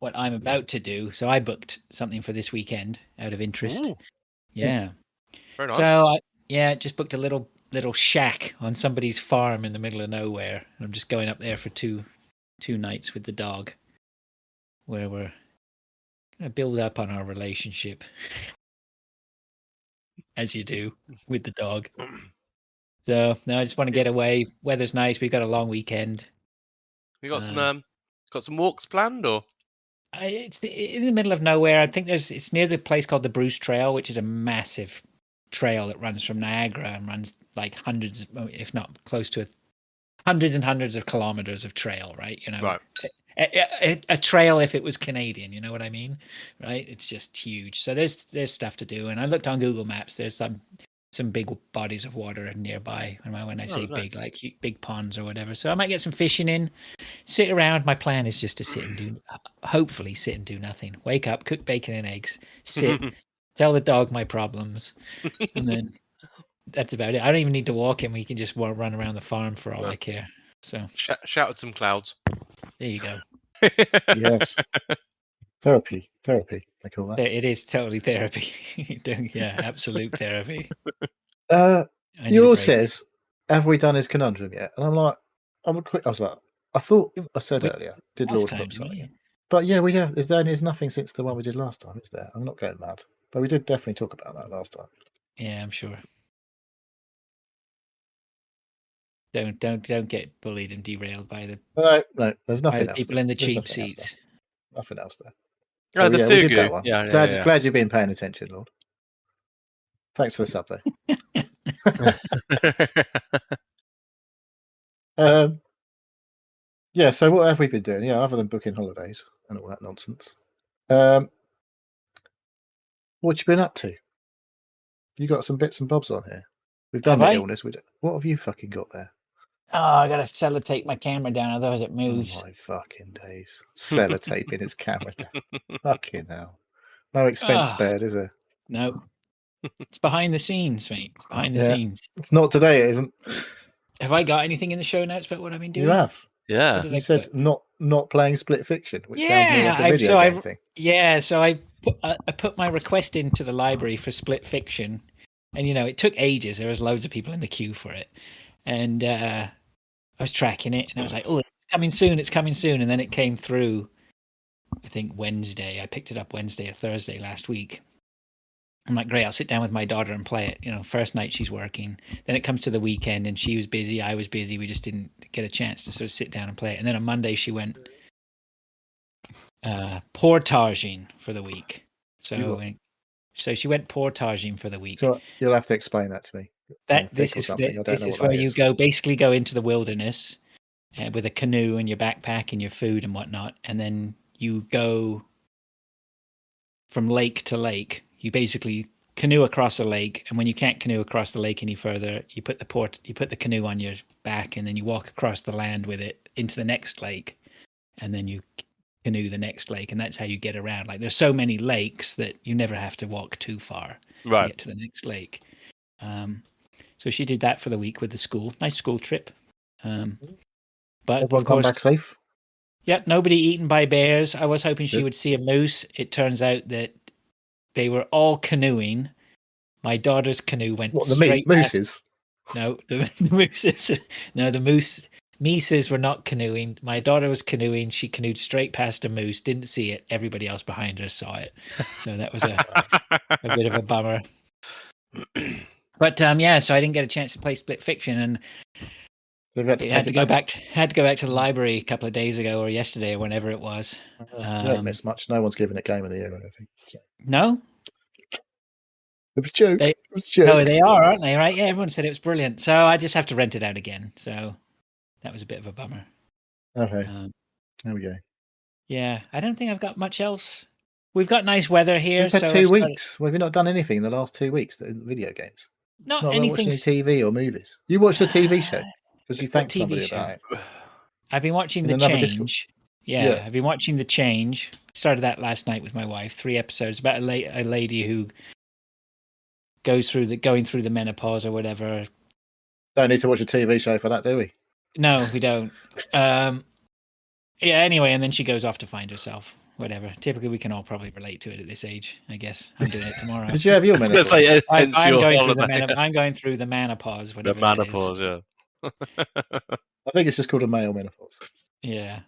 what I'm about to do. So I booked something for this weekend out of interest. Ooh, Yeah. very nice. So just booked a little shack on somebody's farm in the middle of nowhere. I'm just going up there for two nights with the dog, where we're gonna build up on our relationship, as you do with the dog. So no, I just want to get away. Weather's nice. We've got a long weekend. You got some walks planned, or? It's in the middle of nowhere. I think it's near the place called the Bruce Trail, which is a massive trail that runs from Niagara and runs like hundreds, if not close to hundreds and hundreds of kilometers of trail, right? You know, Right. A trail if it was Canadian, you know what I mean? Right? It's just huge. So there's stuff to do. And I looked on Google Maps. There's some big bodies of water nearby. When I say nice. big, like big ponds or whatever. So I might get some fishing in, sit around. My plan is just to hopefully sit and do nothing. Wake up, cook bacon and eggs, sit, tell the dog my problems, and then that's about it. I don't even need to walk him. We can just run around the farm for all I care. So shout at some clouds. there you go. Yes. Therapy, they call that. It is totally therapy. Yeah, absolute therapy. Yours says, have we done his conundrum yet? And I'm like, I was like, I thought I said earlier, did Lord book something? But yeah, we have. There's nothing since the one we did last time, is there? I'm not getting mad. But we did definitely talk about that last time. Yeah, I'm sure. Don't get bullied and derailed by the there's nothing else. People in the cheap seats. Nothing else there. So, yeah, we did that one. Yeah, glad you've been paying attention, Lord. Thanks for the sub, though. Yeah, so what have we been doing? Yeah, other than booking holidays and all that nonsense. What you been up to? You got some bits and bobs on here. We've done the illness. What have you fucking got there? Oh, I gotta sellotape my camera down, otherwise it moves. Oh my fucking days! Sellotaping his camera down. Fucking hell! No expense spared, is there? No. It's behind the scenes, mate. It's behind the scenes. It's not today, it isn't. Have I got anything in the show notes about what I've been doing? You have. Yeah. You said not playing split fiction, which sounds more like a video game thing. Yeah, so I put my request into the library for split fiction, and it took ages. There was loads of people in the queue for it, and I was tracking it, and I was like, "Oh, it's coming soon!" And then it came through. I think Wednesday. I picked it up Wednesday or Thursday last week. I'm like, great, I'll sit down with my daughter and play it. First night she's working. Then it comes to the weekend and she was busy. I was busy. We just didn't get a chance to sort of sit down and play it. And then on Monday she went portaging for the week. So she went portaging for the week. So you'll have to explain that to me. This is where you basically go into the wilderness with a canoe and your backpack and your food and whatnot. And then you go from lake to lake. You basically canoe across a lake, and when you can't canoe across the lake any further, you put the canoe on your back, and then you walk across the land with it into the next lake, and then you canoe the next lake, and that's how you get around. Like there's so many lakes that you never have to walk too far to get to the next lake. So she did that for the week with the school. Nice school trip. But everyone come back safe? Yep, nobody eaten by bears. I was hoping she Good. would see a moose. It turns out that they were all canoeing. My daughter's canoe went What, the straight past. mooses? No, the mooses. No, the Mises were not canoeing. My daughter was canoeing. She canoed straight past a moose, didn't see it. Everybody else behind her saw it. So that was a bit of a bummer. But yeah, so I didn't get a chance to play Split Fiction, and They've had to had take to it go back. had to go back to the library a couple of days ago or yesterday or whenever it was. You don't miss much. No one's given it Game of the Year or anything. No, It was a joke. They- It was a joke. no, they are, aren't they? Right? Yeah, everyone said it was brilliant. So I just have to rent it out again. So that was a bit of a bummer. Okay, Um, there we go. yeah, I don't think I've got much else. We've got nice weather here. We've had so 2 I've started- weeks. Well, have you not done anything in the last 2 weeks in video games? Not Not anything. watched any TV or movies. You watched a TV show because you What thanked TV somebody show? about it. I've been watching In The another Change. Discord. Yeah, Yeah. I've been watching The Change. Started that last night with my wife. 3 episodes about a lady who going through the menopause or whatever. Don't need to watch a TV show for that, do we? No, we don't. Yeah. Anyway, and then she goes off to find herself. Whatever. Typically, we can all probably relate to it at this age. I guess I'm doing it tomorrow. Did you have your menopause? I'm going through the I'm going through the menopause. The Whatever that is. menopause, yeah. I think it's just called a male menopause. Yeah.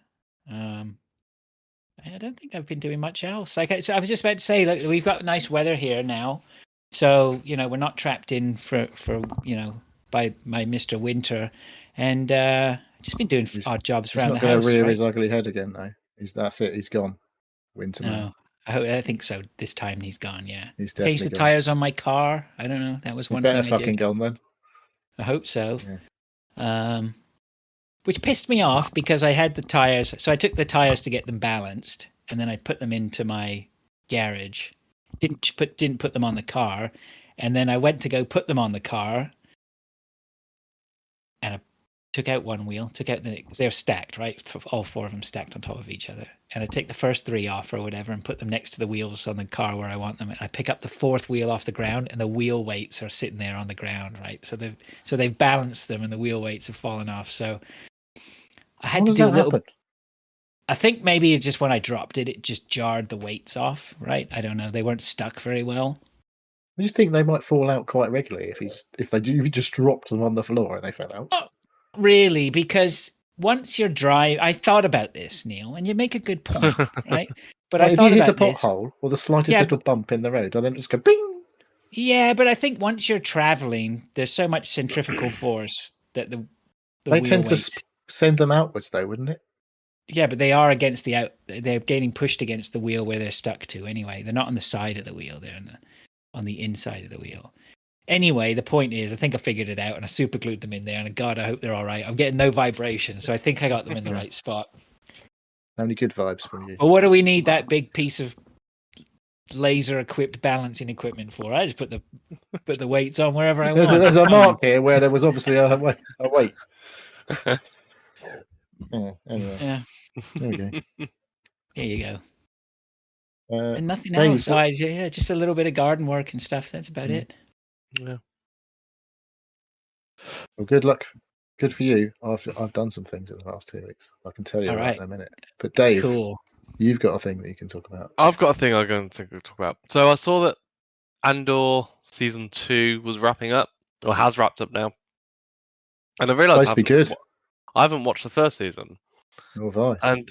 I don't think I've been doing much else. Like I was just about to say, look, we've got nice weather here now, so we're not trapped in for by my Mr. Winter, and just been doing odd jobs He's around not the going house. to rear Right? his ugly head again, though. That's it. He's gone. Winter man. No, I think so. This time he's gone. Yeah, He's definitely changed the gone. tires on my car. I don't know. That was one Better thing I fucking did. gone then. I hope so. Yeah. Which pissed me off because I had the tires. So I took the tires to get them balanced, and then I put them into my garage. Didn't put them on the car, and then I went to go put them on the car, and I took out one wheel. Because they're stacked, right? All 4 of them stacked on top of each other. And I take the first 3 off or whatever and put them next to the wheels on the car where I want them. And I pick up the 4th wheel off the ground, and the wheel weights are sitting there on the ground, right? So they've balanced them, and the wheel weights have fallen off. So I had How to does do that a little. happen? I think maybe it just when I dropped it just jarred the weights off, right? I don't know. They weren't stuck very well. Do you think they might fall out quite regularly if you just dropped them on the floor and they fell out? Not really, because once you're dry, I thought about this, Neil, and you make a good point, right? But Well, I if thought you hit a about this. pothole or the slightest Yeah. little bump in the road, and then just go bing. Yeah, but I think once you're traveling, there's so much centrifugal force that the They wheel tend to weights. send them outwards, though, wouldn't it? Yeah, but they are against they're getting pushed against the wheel where they're stuck to anyway. They're not on the side of the wheel, they're on the inside of the wheel. Anyway, the point is, I think I figured it out and I super glued them in there, and God, I hope they're all right. I'm getting no vibration, so I think I got them in the right spot. Only good vibes from you. But what do we need that big piece of laser equipped balancing equipment for? I just put the weights on wherever I want. There's a It's mark fine. here where there was obviously a weight. Yeah, anyway, Yeah, there we go. there you go. And nothing Dave, else. So just a little bit of garden work and stuff. That's about it. Yeah. Well, good luck. Good for you. I've done some things in the last 2 weeks. I can tell you All about right. in a minute. But Dave, Cool. you've got a thing that you can talk about. I've got a thing I'm going to talk about. So I saw that Andor season 2 was wrapping up, or has wrapped up now, and I realised Supposed to be good. I haven't watched the first season, Nor have I.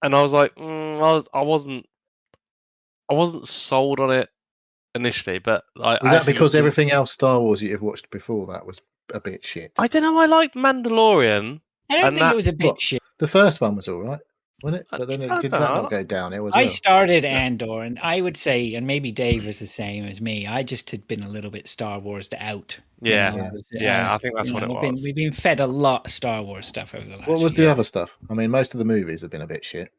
and I was like, I wasn't sold on it initially, but Is that because everything else Star Wars you've watched before that was a bit shit? I don't know. I liked Mandalorian. I don't And think that- it was a bit what? shit. The first one was all right, wasn't it? But then I did don't that know. not go downhill as I well? started Andor, and I would say, and maybe Dave was the same as me. I just had been a little bit Star Wars out. Yeah, Yeah. I think that's what it was. We've been fed a lot of Star Wars stuff over the last. What was few the years. other stuff? I mean, most of the movies have been a bit shit.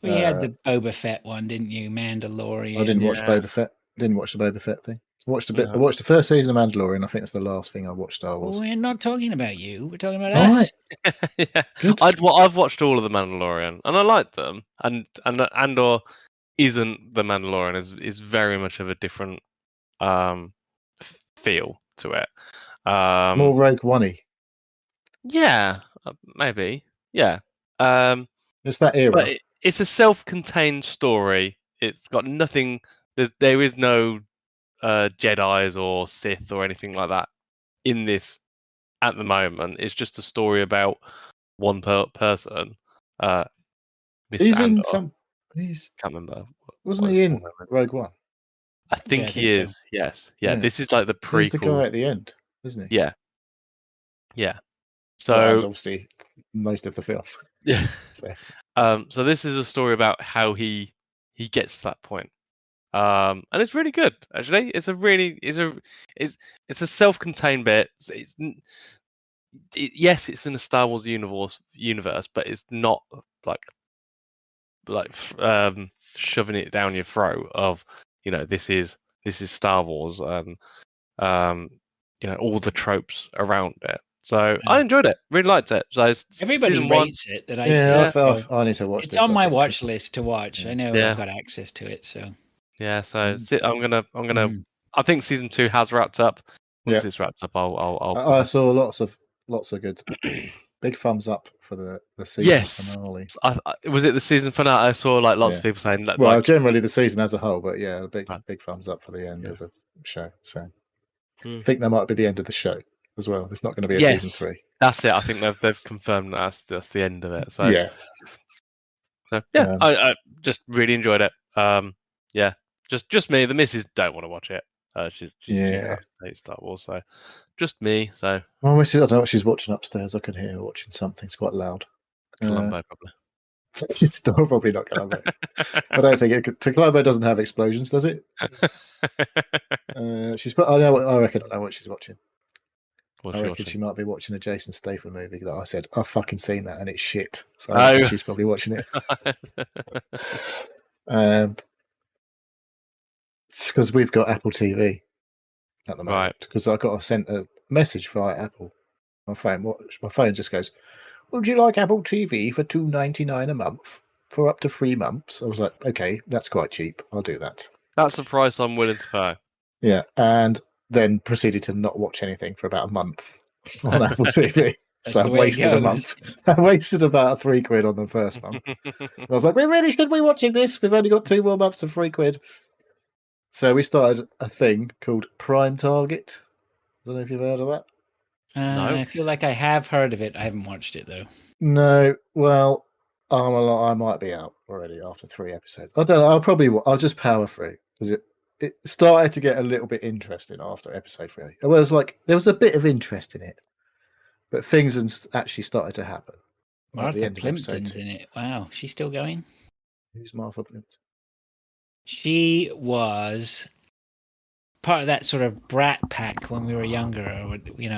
Well, you had the Boba Fett one, didn't you? Mandalorian. I didn't watch Yeah. Boba Fett. Didn't watch the Boba Fett thing. Watched a bit. No. I watched the first season of Mandalorian. I think it's the last thing I watched Star Wars. Well, we're not talking about you. We're talking about All us. right. Yeah. Good. I've watched all of the Mandalorian, and I liked them. And Andor isn't the Mandalorian. Is very much of a different feel to it. More Rogue One-y. Yeah, maybe. Yeah. It's that era. But it's a self-contained story. It's got nothing. There is no Jedi's or Sith or anything like that in this at the moment. It's just a story about one person, Mr. He's in Andor. some. He's Can't remember. wasn't what he his in full name is. Rogue One? I think I he think so. is. Yes. Yeah. Yeah. This is like the prequel. He's the guy at the end, isn't he? Yeah. Yeah. Well, and So obviously most of the film. yeah. So So this is a story about how he gets to that point. And it's really good actually. It's a self-contained bit. Yes, it's in the Star Wars universe, but it's not like shoving it down your throat of, this is Star Wars and all the tropes around it. So I enjoyed it, really liked it. So Everybody season one, rates it that I yeah, see. I need to watch It's this. on I my think, watch 'cause- list to watch. yeah. I know Yeah. I've got access to it, so yeah. So Mm. I'm gonna. Mm. I think season 2 has wrapped up. Once Yeah. it's wrapped up, I'll I saw lots of good. Big thumbs up for the season Yes. finale. Was it the season finale? I saw lots of Yeah. people saying that. Well, generally the season as a whole, but yeah, a Right. big thumbs up for the end Yeah. of the show. So Mm. I think that might be the end of the show as well. It's not going to be a Yes. season 3. That's it. I think they've confirmed that's the end of it. So Yeah. So, yeah, I just really enjoyed it. Yeah, just me. The missus don't want to watch it. She hates Star Wars, so just me. So Well, I don't know what she's watching upstairs. I can hear her watching something. It's quite loud. Columbo probably. It's probably not Columbo. I don't think Columbo doesn't have explosions, does it? She's put. I reckon I know what she's watching. What's I she reckon watching? she might be watching a Jason Statham movie that I said I've fucking seen that and it's shit. So Oh. I reckon she's probably watching it. It's because we've got Apple TV at the moment. Right. Because I got sent a message via Apple. My phone just goes, "Would you like Apple TV for $2.99 a month for up to 3 months?" I was like, "Okay, that's quite cheap. I'll do that." That's the price I'm willing to pay. Yeah, and then proceeded to not watch anything for about a month on Apple TV. So I wasted a month. I wasted about £3 on the first month. I was like, we really should be watching this. We've only got 2 more months of £3. So we started a thing called Prime Target. I don't know if you've heard of that. No. I feel like I have heard of it. I haven't watched it though. No, well, I might be out already after 3 episodes. I don't know. I'll just power through because it started to get a little bit interesting after episode 3. It was like there was a bit of interest in it, but things actually started to happen. Martha Plimpton's in it. Wow, she's still going. Who's Martha Plimpton? She was part of that sort of brat pack when we were younger, or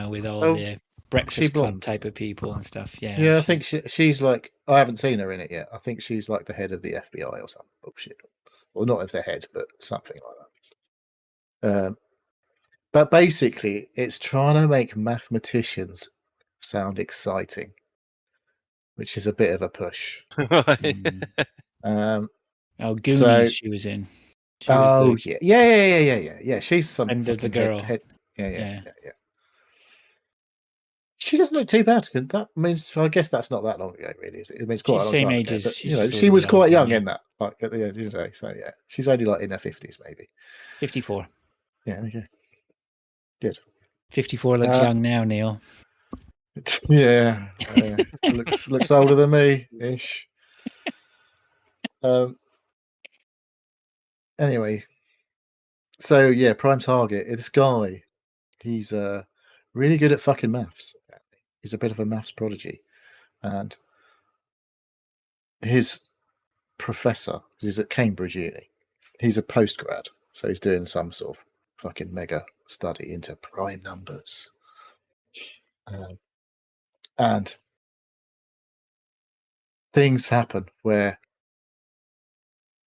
with all the Breakfast Club type of people and stuff. Yeah. Yeah, I think she's like. I haven't seen her in it yet. I think she's like the head of the FBI or some bullshit. Well, not of the head, but something like that. But basically, it's trying to make mathematicians sound exciting, which is a bit of a push. Goonies she was in. Yeah. She's some end of the girl. Yeah. She doesn't look too bad. That means I guess that's not that long ago, really. Is it? I mean, it's quite she's a long same time age ago, as but, she's she was quite young in that, like at the end of the day. So yeah, she's only like in her 50s, maybe. 54. Yeah, there you go. Good. 54 looks young now, Neil. Yeah, looks older than me ish. Anyway, so yeah, Prime Target. This guy, he's really good at fucking maths. He's a bit of a maths prodigy, and his professor, he's at Cambridge Uni. He's a postgrad, so he's doing some sort of fucking mega study into prime numbers. And things happen where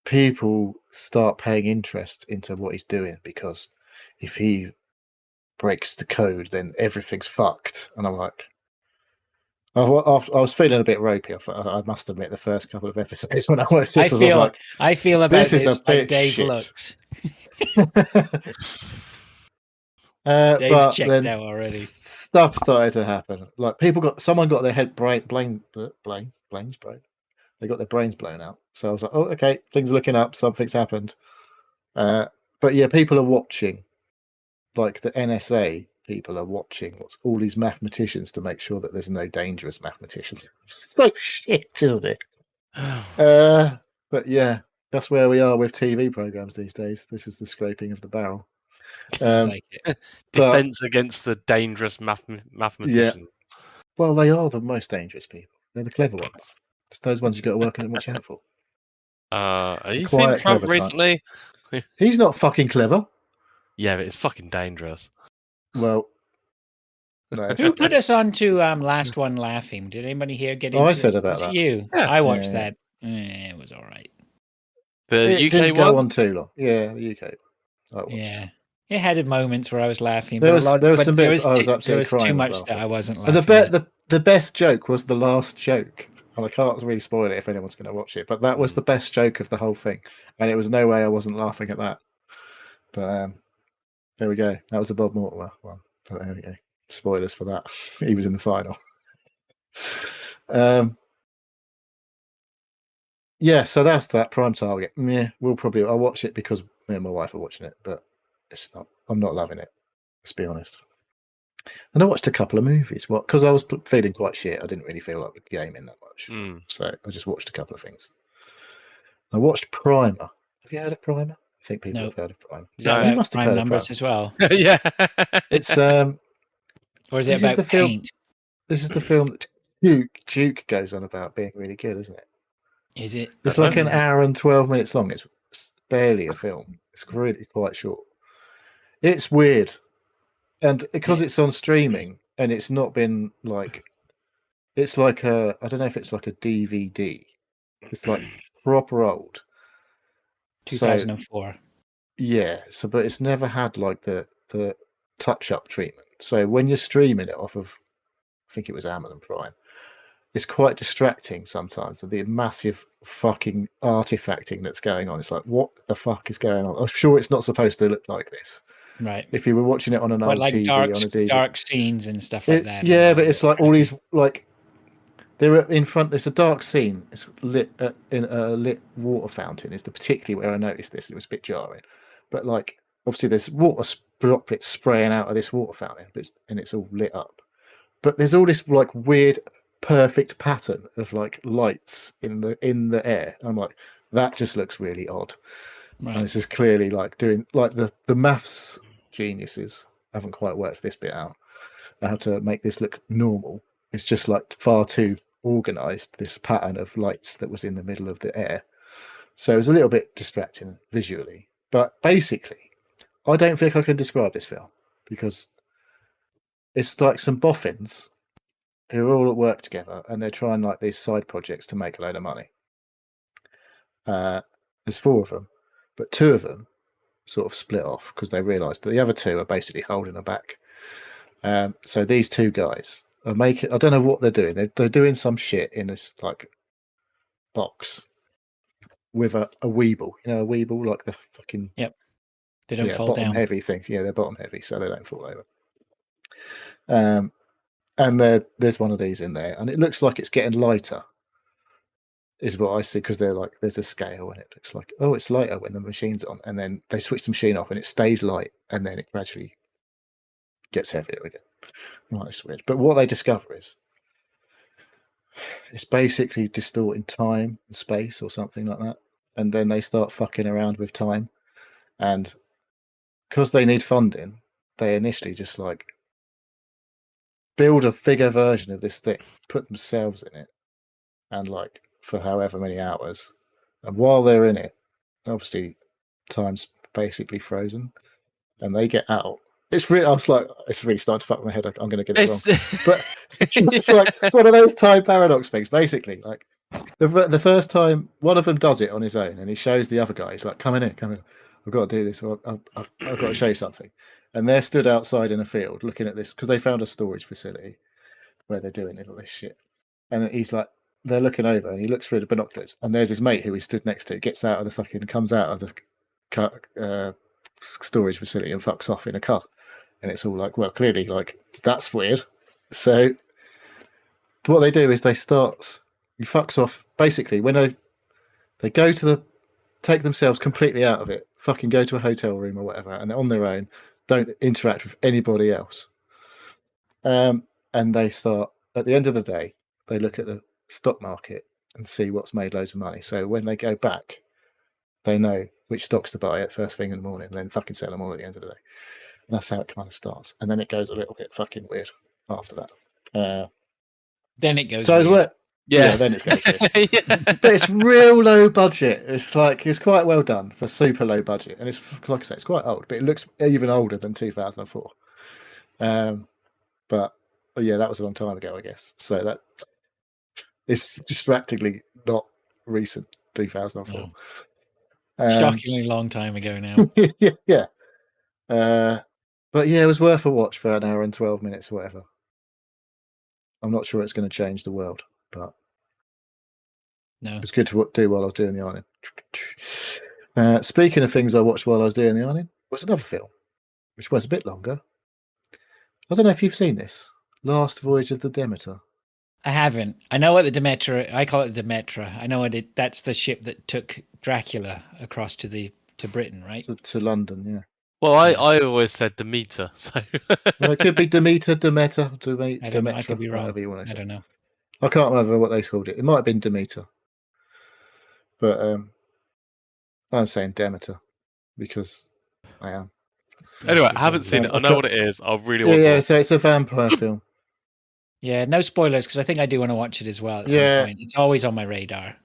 people start paying interest into what he's doing, because if he breaks the code, then everything's fucked. And I'm like, I was feeling a bit ropey. I must admit, the first couple of episodes when I watched this, I feel about this is like Dave looks. Dave's but checked then out already. Stuff started to happen. Like someone got their head brains They got their brains blown out. So I was like, oh, okay, things are looking up. Something's happened. But yeah, people are watching. Like the NSA people are watching all these mathematicians to make sure that there's no dangerous mathematicians. So shit, isn't it? But yeah, that's where we are with TV programs these days. This is the scraping of the barrel. Sounds like it. Defense against the dangerous mathematicians. Well, they are the most dangerous people. They're the clever ones. It's those ones you've got to work and watch out for. Are you quiet, seen Trump clever types. recently? He's not fucking clever. Yeah, but it's fucking dangerous. Well, no. Who put us on to Last One Laughing? Did anybody here get into I said it? about Was it that. you? Yeah. I watched Yeah. that. It was all right. The It UK didn't one? go on too long. Yeah, the UK. I watched. Yeah. It had moments where I was laughing, There but was some bits I was there absolutely was too crying with much that laughter. I wasn't And laughing. the best joke was the last joke. And I can't really spoil it if anyone's going to watch it, but that was the best joke of the whole thing. And it was no way I wasn't laughing at that. But there we go. That was a Bob Mortimer one. But there we go. Spoilers for that. He was in the final. Yeah, so that's that Prime Target. Yeah, I'll watch it because me and my wife are watching it, but I'm not loving it. Let's be honest. And I watched a couple of movies. Well, because I was feeling quite shit, I didn't really feel like gaming that much. So I just watched a couple of things. I watched Primer. Have you heard of Primer? I think people have heard of Primer. No. You must have heard numbers of as well. Yeah. It's or is it this is about the film. paint? This is the film that Duke goes on about being really good, isn't it? Is it? It's like an hour and 12 minutes long. It's barely a film. It's really quite short. It's weird. And because it's on streaming and it's not been like, it's like I don't know if it's like a DVD. It's like proper old. 2004. So, yeah. But it's never had like the touch up treatment. So when you're streaming it off of, I think it was Amazon Prime, it's quite distracting sometimes. The massive fucking artifacting that's going on. It's like, what the fuck is going on? I'm sure it's not supposed to look like this. Right. If you were watching it on an old TV, on a DVD. Dark scenes and stuff like that. Yeah, but it's like all these, like, they were in front. There's a dark scene. It's lit in a lit water fountain. Is the particularly where I noticed this. It was a bit jarring, but like obviously there's water droplets spraying out of this water fountain, and it's all lit up. But there's all this like weird, perfect pattern of like lights in the air. I'm like, that just looks really odd. Right. And this is clearly like doing like the maths geniuses haven't quite worked this bit out. How to make this look normal. It's just like far too organized, this pattern of lights that was in the middle of the air. So it was a little bit distracting visually. But basically, I don't think I can describe this film because it's like some boffins who are all at work together and they're trying like these side projects to make a load of money. There's 4 of them, but 2 of them sort of split off because they realised that the other 2 are basically holding her back. So these 2 guys are making, I don't know what they're doing. They're doing some shit in this like box with a Weeble. You know, a Weeble, like the fucking Yep. They don't fall bottom down. heavy things. Yeah, they're bottom heavy, so they don't fall over. And there's one of these in there, and it looks like it's getting lighter. Is what I see because they're like there's a scale, and it looks like it's lighter when the machine's on, and then they switch the machine off, and it stays light, and then it gradually gets heavier again. Right, it's weird. But what they discover is it's basically distorting time and space or something like that, and then they start fucking around with time, and because they need funding, they initially just like build a bigger version of this thing, put themselves in it, and like for however many hours, and while they're in it, obviously time's basically frozen, and they get out. It's really, I was like, it's really starting to fuck my head. I'm going to get it wrong, but it's like it's one of those time paradox things. Basically, like the first time one of them does it on his own, and he shows the other guy. He's like, "Come in, I've got to do this. I've got to show you something." And they're stood outside in a field looking at this because they found a storage facility where they're doing all this shit. And he's like, they're looking over, and he looks through the binoculars, and there's his mate who he stood next to. Gets out of the fucking, comes out of the storage facility and fucks off in a car. And it's all like, well, clearly, like that's weird. So what they do is they start He fucks off basically when they go to take themselves completely out of it, fucking go to a hotel room or whatever, and they're on their own, don't interact with anybody else. And they start at the end of the day, they look at the stock market and see what's made loads of money. So when they go back, they know which stocks to buy at first thing in the morning, and then fucking sell them all at the end of the day. And that's how it kind of starts, and then it goes a little bit fucking weird after that. Then it goes. So it's weird. yeah, then it's goes weird. Yeah. But it's real low budget. It's quite well done for super low budget, and it's like I say, it's quite old, but it looks even older than 2004. But yeah, that was a long time ago, I guess. So that it's distractingly not recent 2004. Shockingly long time ago now. Yeah. But yeah, it was worth a watch for an hour and 12 minutes or whatever. I'm not sure it's going to change the world, but No. it was good to do while I was doing the ironing. Speaking of things I watched while I was doing the ironing, was another film, which was a bit longer. I don't know if you've seen this. Last Voyage of the Demeter. I haven't. I know what the Demeter. I call it Demetra. I know what it. That's the ship that took Dracula across to Britain, right? To London, yeah. Well, I always said Demeter, so Well, it could be Demeter, Demeter, I don't know. I could be Demetra, wrong. whatever you want to say. I don't know. I can't remember what they called it. It might have been Demeter, but I'm saying Demeter because I am. anyway, I haven't seen it. I know what it is. I really want to Yeah, watch so it's a vampire film. Yeah, no spoilers because I think I do want to watch it as well at some point. It's always on my radar.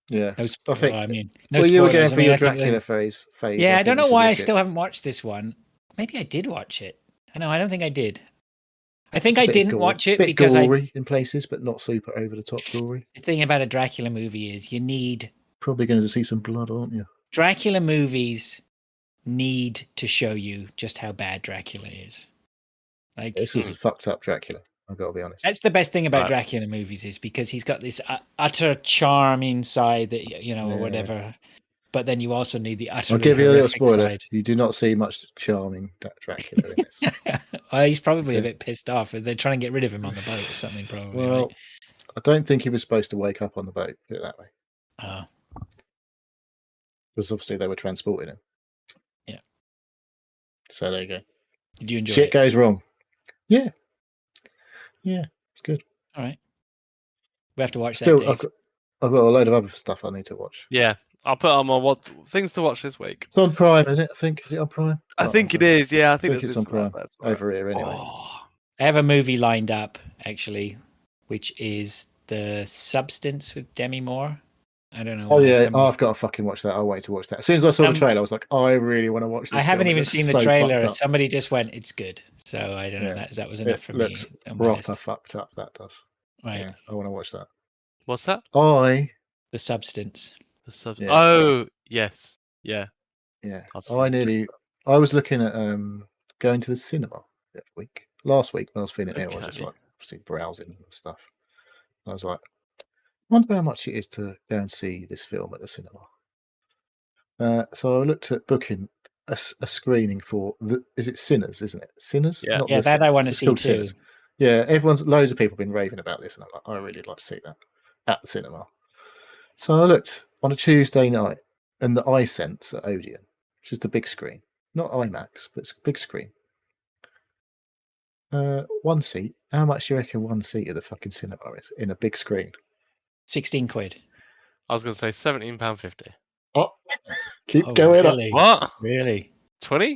Yeah, No spoilers. think- I mean, no well, you were going spoilers. for your Dracula phase. Yeah, I don't think know you should why I watch it. still haven't watched this one. Maybe I did watch it. I don't think I did. I think It's a I bit didn't gory. watch it Bit because gory in places, but not super over the top gory. the thing about a Dracula movie is you need Probably going to see some blood, aren't you? Dracula movies need to show you just how bad Dracula is. Like This is a fucked up Dracula. I've got to be honest. that's the best thing about Right. Dracula movies is because he's got this utter charming side that or Yeah. whatever. But then you also need the utter. I'll give you a little spoiler. Side. You do not see much charming Dracula in this. Well, he's probably a Okay. bit pissed off. They're trying to get rid of him on the boat or something. Probably. Well, right? I don't think he was supposed to wake up on the boat. Put it that way. Oh, Because obviously they were transporting him. Yeah. So there you go. did you enjoy Shit it? goes wrong. Yeah. Yeah, it's good. All right. We have to watch Still, that. Dave. I've got a load of other stuff I need to watch. Yeah, I'll put on my things to watch this week. It's on Prime, isn't it? I think. Is it on Prime? I think it is. Yeah, I think it's on Prime. Over here, anyway. Oh, I have a movie lined up actually, which is The Substance with Demi Moore. I don't know. Oh why yeah, somebody- I've got to fucking watch that. I'll wait to watch that. As soon as I saw the trailer, I was like, I really want to watch this. I haven't film. It even looks seen the so trailer. fucked up. Somebody just went, "It's good." So I don't know. Yeah. That was enough It for looks me. on my proper list. fucked up. That does. Right. Yeah, I want to watch that. what's that? The Substance. Yeah. Oh, yes. Yeah. Yeah, I've seen the I was looking at going to the cinema last week when I was feeling ill. I was just Okay. like obviously browsing and stuff. And I was like, I wonder how much it is to go and see this film at the cinema. So I looked at booking a screening for is it Sinners, isn't it? Sinners? Yeah. Not Yeah, The that I Sinners. want to It's see called too. Sinners. Yeah, loads of people have been raving about this, and I'm like, I really like to see that at the cinema. So I looked on a Tuesday night, and the iSense at Odeon, which is the big screen, not IMAX, but it's a big screen. One seat. How much do you reckon one seat at the fucking cinema is in a big screen? 16 quid. I was going to say £17.50. Oh, keep Oh, going really? What? Really? 20?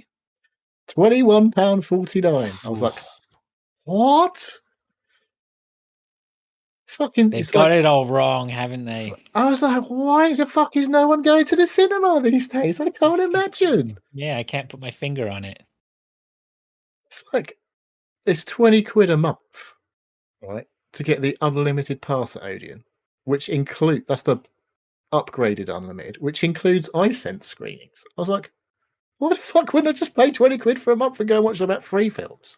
up. £21.49. I was like, what? It's fucking. They've It's got like, it all wrong, haven't they? I was like, why the fuck is no one going to the cinema these days? I can't imagine. Yeah, I can't put my finger on it. It's like it's 20 quid a month, right, to get the unlimited pass at Odeon, which that's the upgraded unlimited, which includes iSense screenings. I was like, why the fuck wouldn't I just pay 20 quid for a month and go and watch about 3 films?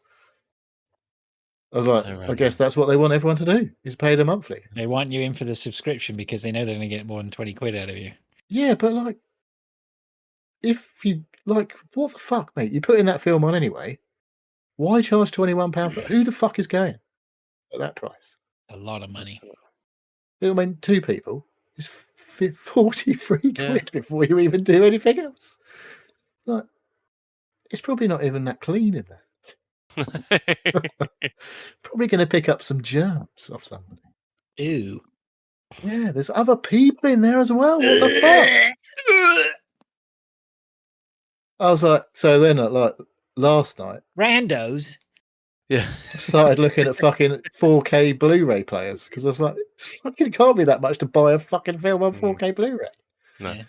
I was like, So I guess that's what they want everyone to do, is pay them monthly. They want you in for the subscription because they know they're going to get more than 20 quid out of you. Yeah, but like, if you like, what the fuck, mate? You put in that film on anyway. Why charge £21 for who the fuck is going at that price? A lot of money. I mean, 2 people is 43 Yeah. quid before you even do anything else. Like, it's probably not even that clean in there. Probably going to pick up some germs off somebody. Ew. Yeah, there's other people in there as well. What the fuck? I was like, so then, like last night, Randos. Yeah. I started looking at fucking 4K Blu-ray players because I was like, it's fucking can't be that much to buy a fucking film on 4K Blu-ray. No. Yeah.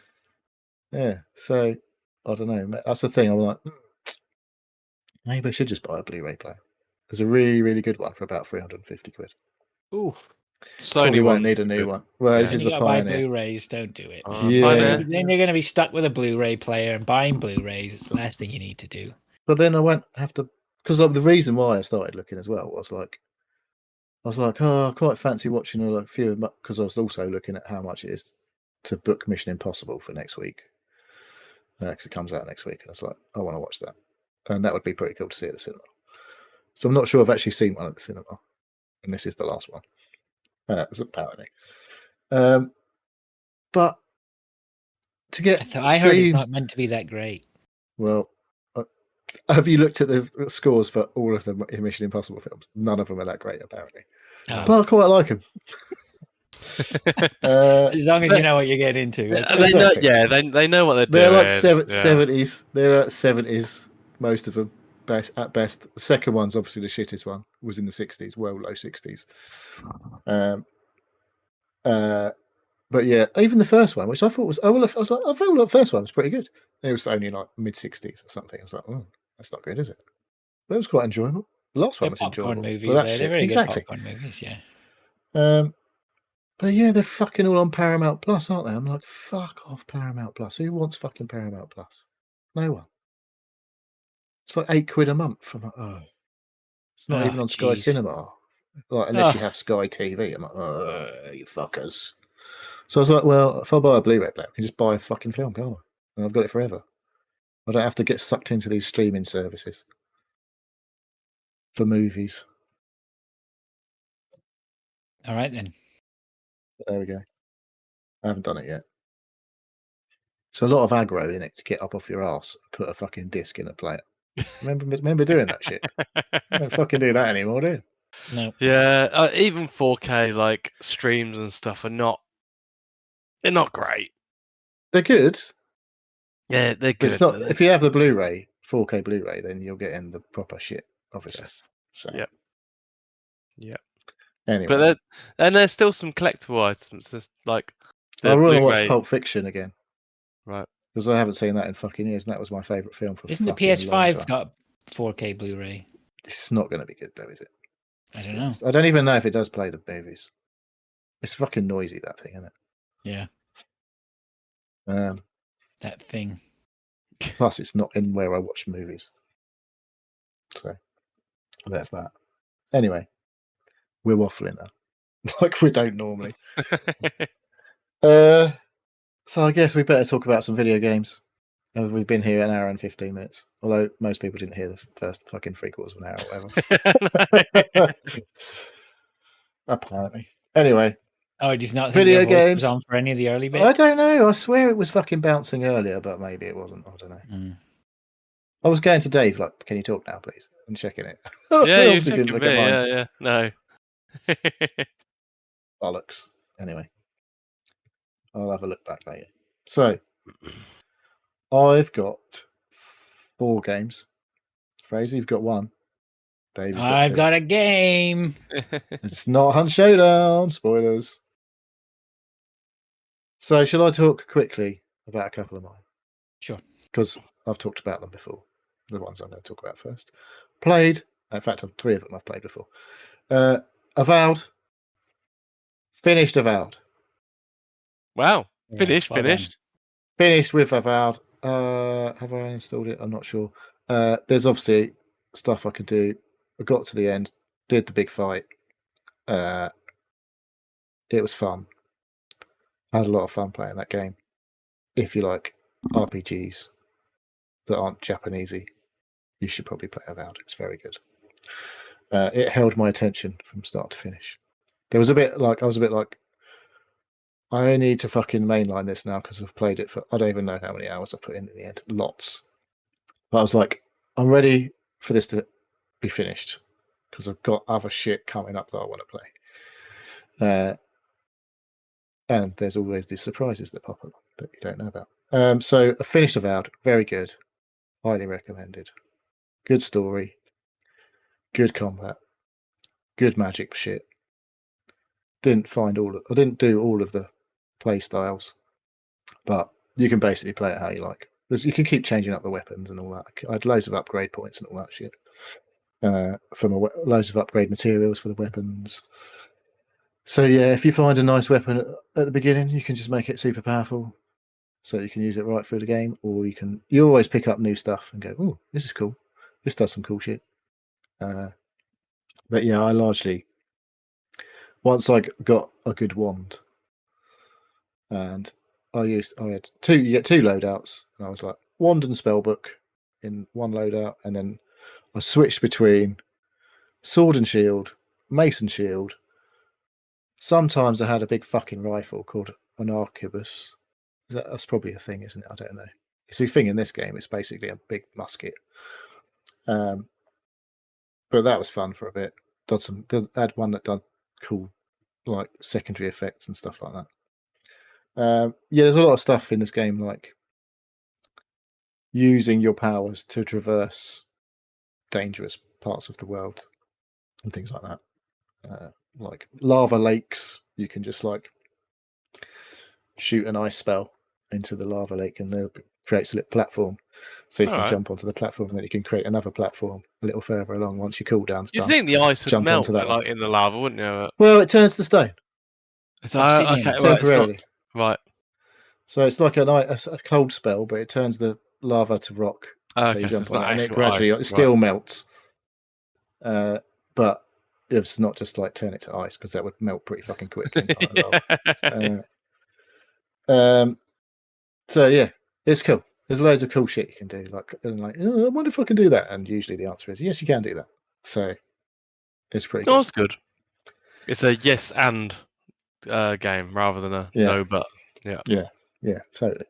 Yeah, so I don't know. That's the thing. I'm like, maybe I should just buy a Blu-ray player. There's a really, really good one for about 350 quid. Ooh. Probably Sony won't one's need a new good. one. Well, Yeah. this When is you a gotta buy Pioneer. Blu-rays, don't do it. Yeah. Pioneer. Then you're going to be stuck with a Blu-ray player and buying Blu-rays. It's the last thing you need to do. But then I won't have to, because the reason why I started looking as well was like, I was like, oh, I quite fancy watching a few, because I was also looking at how much it is to book Mission Impossible for next week. Because it comes out next week. And I was like, I want to watch that. And that would be pretty cool to see at the cinema. So I'm not sure I've actually seen one at the cinema. And this is the last one. It was apparently. But to get I heard it's streamed, not meant to be that great. well, have you looked at the scores for all of the Mission Impossible films? None of them are that great, apparently. Oh. But I quite like them. As long as you know what you're getting into. Exactly. They know what they're They're doing. like 70s. They're at 70s, most of them, at best. The second one's obviously the shittest one. Was in the 60s, well, low 60s. But yeah, even the first one, which I thought was, I was like, I feel like the first one was pretty good. It was only like mid 60s or something. I was like, oh, that's not good, is it? But it was quite enjoyable. The last one was popcorn enjoyable. movies. But that They're shit, very exactly. good popcorn movies. Yeah. But yeah, they're fucking all on Paramount Plus, aren't they? I'm like, fuck off Paramount Plus. Who wants fucking Paramount Plus? No one. It's like £8 a month. I'm like, oh, it's not even on Sky Cinema. Like, unless you have Sky TV. I'm like, oh, you fuckers. So I was like, well, if I buy a Blu-ray player, I can just buy a fucking film, can't I? And I've got it forever. I don't have to get sucked into these streaming services for movies. All right then. There we go. I haven't done it yet. It's a lot of aggro in it to get up off your ass and put a fucking disc in a player. Remember doing that shit? I don't fucking do that anymore, do you? No. Yeah, even 4K like streams and stuff are they're not great. They're good. Yeah, they're But good. it's not. If you have the Blu-ray, 4K Blu-ray, then you'll get in the proper shit, obviously. Yes. So, Yeah. anyway, But there's still some collectible items. There's like I the want to watch Blu-ray. Pulp Fiction again. Right. Because I haven't seen that in fucking years, and that was my favourite film for Isn't the fucking a long PS5 time. got 4K Blu-ray? It's not going to be good, though, is it? I don't know. I don't even know if it does play the movies. It's fucking noisy, that thing, isn't it? Yeah. That thing. Plus, it's not in where I watch movies. So, there's that. Anyway, we're waffling now. Like we don't normally. So I guess we better talk about some video games. We've been here an hour and 15 minutes. Although most people didn't hear the first fucking 3/4 of an hour or whatever. Apparently. Anyway. Oh, do you not think Video your voice games was on for any of the early bits? I don't know. I swear it was fucking bouncing earlier, but maybe it wasn't. I don't know. I was going to Dave, like, can you talk now, please? And checking it. Yeah, you obviously didn't look at mine. Yeah, no. Bollocks. Anyway, I'll have a look back later. So, I've got 4 games. Fraser, you've got 1. Dave, I've got a game. It's not Hunt Showdown. Spoilers. So, shall I talk quickly about a couple of mine? Sure. Because I've talked about them before. The ones I'm going to talk about first. Played. In fact, 3 of them I've played before. Avowed. Finished Avowed. Wow. Yeah, Finished. Finished with Avowed. Have I installed it? I'm not sure. There's obviously stuff I could do. I got to the end. Did the big fight. It was fun. I had a lot of fun playing that game. If you like RPGs that aren't Japanesey, you should probably play Avowed. It's very good. It held my attention from start to finish. There was I was a bit like, I need to fucking mainline this now because I've played it for I don't even know how many hours I've put in the end. Lots. But I was like, I'm ready for this to be finished because I've got other shit coming up that I want to play. And there's always these surprises that pop up that you don't know about. So I finished Avowed. Very good. Highly recommended. Good story. Good combat. Good magic shit. I didn't do all of the play styles, but you can basically play it how you like. You can keep changing up the weapons and all that. I had loads of upgrade points and all that shit. Loads of upgrade materials for the weapons. So yeah, if you find a nice weapon at the beginning, you can just make it super powerful, so you can use it right through the game. Or you always pick up new stuff and go, oh, this is cool. This does some cool shit. But yeah, I largely once I got a good wand, and I had two. You get two loadouts, and I was like wand and spellbook in one loadout, and then I switched between sword and shield, mace and shield. Sometimes I had a big fucking rifle called an arquebus. That's probably a thing, isn't it? I don't know. It's a thing in this game. It's basically a big musket. But that was fun for a bit. Had one that done cool, like secondary effects and stuff like that. Yeah, there's a lot of stuff in this game, like using your powers to traverse dangerous parts of the world and things like that. Like lava lakes, you can just like shoot an ice spell into the lava lake, and it creates a little platform, so you can jump onto the platform, and then you can create another platform a little further along once your cooldown's done. You'd think the ice would jump melt onto that like in the lava, wouldn't you? Well, it turns to stone. So, okay, temporarily. Right. So it's like a cold spell, but it turns the lava to rock. So you jump on it, and it gradually still melts. But it's not just like turn it to ice, because that would melt pretty fucking quick. So yeah, it's cool. There's loads of cool shit you can do. I wonder if I can do that. And usually the answer is yes, you can do that. So it's pretty good. That's good. It's a yes and game rather than a no but. Yeah, totally.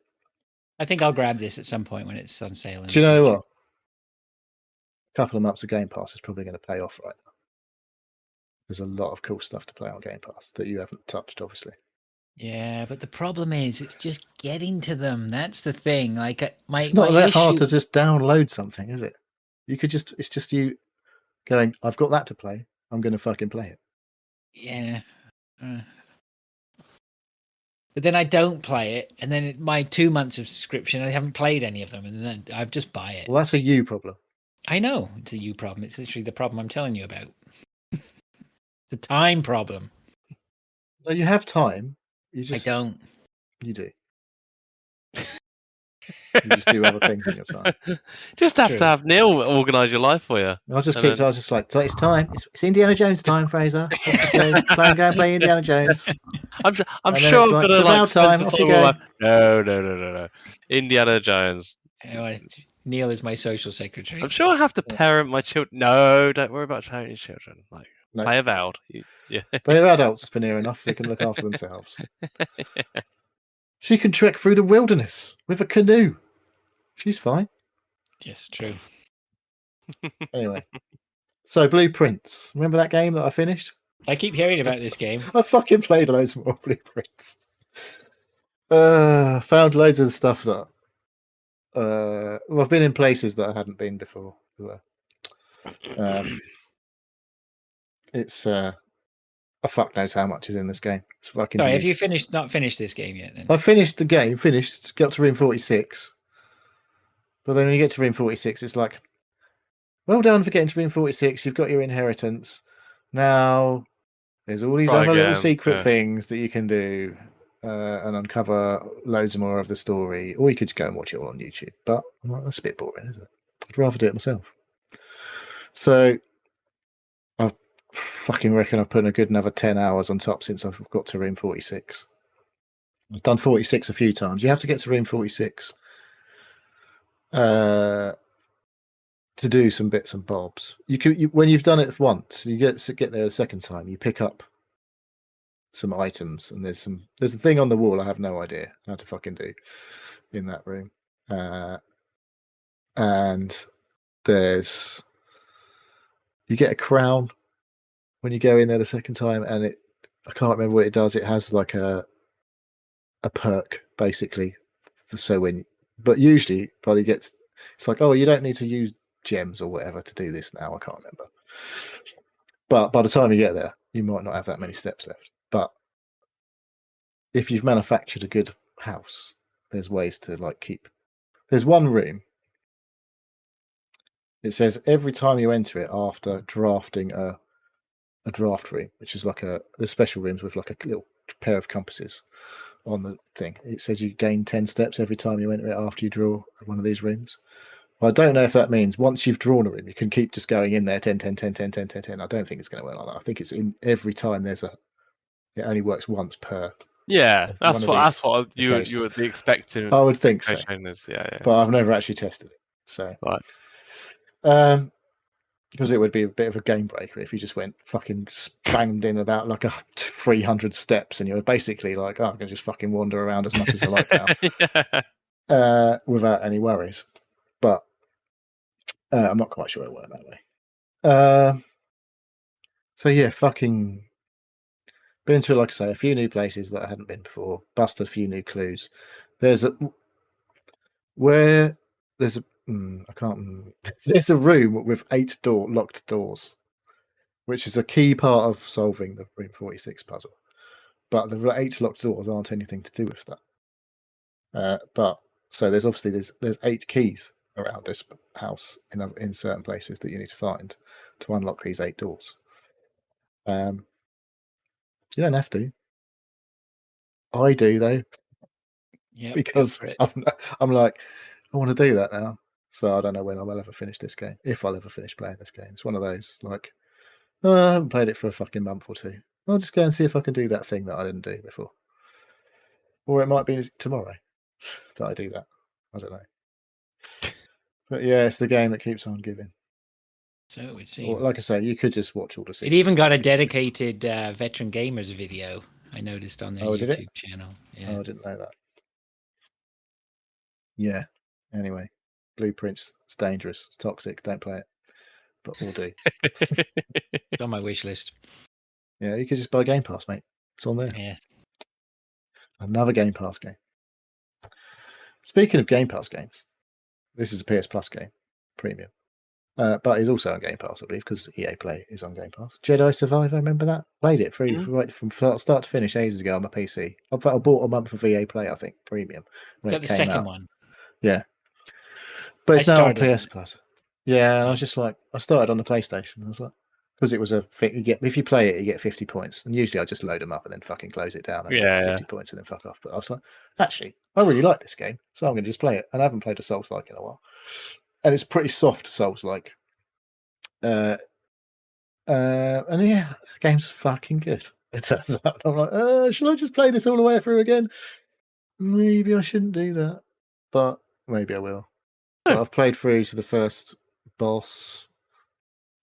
I think I'll grab this at some point when it's on sale. Do you know what? A couple of months of Game Pass is probably going to pay off right now. There's a lot of cool stuff to play on Game Pass that you haven't touched, obviously. Yeah, but the problem is, it's just getting to them. That's the thing. Like, it's not that hard to just download something, is it? It's just you going, I've got that to play. I'm going to fucking play it. Yeah. But then I don't play it, and then my 2 months of subscription, I haven't played any of them, and then I just buy it. Well, that's a you problem. I know it's a you problem. It's literally the problem I'm telling you about. The time problem. No, you have time. I don't. You do. You just do other things in your time. Just have to have Neil organise your life for you. I was just like, it's time. It's Indiana Jones time, Fraser. Go and play Indiana Jones. I'm sure I'm gonna like time. Off you go. No. Indiana Jones. Neil is my social secretary. I'm sure I have to parent my children. No, don't worry about parenting your children. Like, play Avowed. They're adults for near enough. They can look after themselves. She can trek through the wilderness with a canoe. She's fine. Yes, true. Anyway, so Blueprints. Remember that game that I finished? I keep hearing about this game. I fucking played loads more Blueprints. Found loads of stuff that I've been in places that I hadn't been before. It's fuck knows how much is in this game. It's fucking. Sorry, have you not finished this game yet? Then I finished the game. Got to room 46, but then when you get to room 46, it's like, well done for getting to room 46. You've got your inheritance. Now there's all these other little secret things that you can do and uncover loads more of the story, or you could just go and watch it all on YouTube. But that's a bit boring, isn't it? I'd rather do it myself. So I fucking reckon I've put a good another 10 hours on top since I've got to room 46. I've done 46 a few times. You have to get to room 46 to do some bits and bobs. When you've done it once, you get there a second time, you pick up some items, and there's a thing on the wall I have no idea how to fucking do in that room, and you get a crown when you go in there the second time, and I can't remember what it does. It has like a perk basically, so but usually by it's like, oh, you don't need to use gems or whatever to do this now. I can't remember, but by the time you get there, you might not have that many steps left. But if you've manufactured a good house, there's ways to there's one room. It says every time you enter it after drafting a draft room, which is the special rooms with like a little pair of compasses on the thing. It says you gain 10 steps every time you enter it after you draw one of these rooms. Well, I don't know if that means once you've drawn a room, you can keep just going in there 10, 10, 10, 10, 10, 10, 10. I don't think it's going to work like that. I think it's in every time it only works once per. Yeah, that's what you would be expecting. I would think so. Yeah. But I've never actually tested it. So right. Because it would be a bit of a game breaker if you just went fucking banged in about like 300 steps, and you were basically like, oh, I'm gonna just fucking wander around as much as I like now, without any worries. But I'm not quite sure it worked that way. So yeah, fucking been to, like I say, a few new places that I hadn't been before. Busted a few new clues. There's a room with 8 locked doors, which is a key part of solving the Room 46 puzzle. But the 8 locked doors aren't anything to do with that. But so there's 8 keys around this house in certain places that you need to find to unlock these 8 doors. You don't have to. I do though. Yeah. Because I'm like, I want to do that now. So I don't know when I will ever finish this game, if I'll ever finish playing this game. It's one of those like, I haven't played it for a fucking month or two. I'll just go and see if I can do that thing that I didn't do before. Or it might be tomorrow that I do that. I don't know. But yeah, it's the game that keeps on giving. So it would seem. Or, like I say, you could just watch all the sequels. It even got a dedicated veteran gamers video, I noticed on their YouTube channel. Yeah. Oh, I didn't know that. Yeah. Anyway, Blueprints, it's dangerous, it's toxic, don't play it. But we'll do. It's on my wish list. Yeah, you could just buy Game Pass, mate. It's on there. Yeah. Another Game Pass game. Speaking of Game Pass games, this is a PS Plus game, premium. But it's also on Game Pass, I believe, because EA Play is on Game Pass. Jedi Survivor, remember that? Played it free right from start to finish ages ago on my PC. I bought a month of EA Play, I think, premium. Is that the second one? Yeah. But it's now on PS Plus. Yeah, and I was just like, I started on the PlayStation. I was like, because it was a thing, if you play it, you get 50 points. And usually I just load them up and then fucking close it down and get 50 points and then fuck off. But I was like, actually, I really like this game, so I'm going to just play it. And I haven't played a Souls-like in a while. And it's pretty soft Souls-like. And yeah, the game's fucking good. It turns out. I'm like, should I just play this all the way through again? Maybe I shouldn't do that. But maybe I will. But I've played through to the first boss.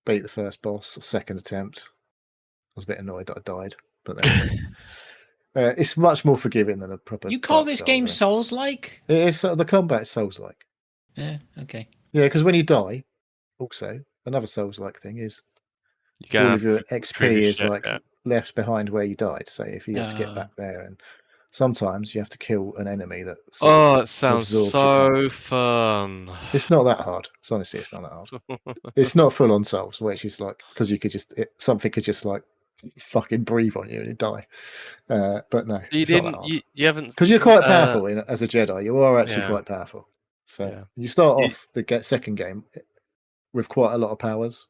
Beat the first boss, second attempt. I was a bit annoyed that I died, but then it's much more forgiving than a proper. You call this game Souls-like? It is. The combat is Souls-like. Yeah. Okay. Yeah, because when you die, also another Souls-like thing is all of your XP is left behind where you died. So if you have to get back there, and sometimes you have to kill an enemy that. It sounds so fun. It's not that hard. Honestly, it's not that hard. It's not full on Souls, which is like because you could just something could just like fucking breathe on you and you die. But no, you didn't. You haven't because you're quite powerful as a Jedi. You are actually quite powerful. So you start off the second game with quite a lot of powers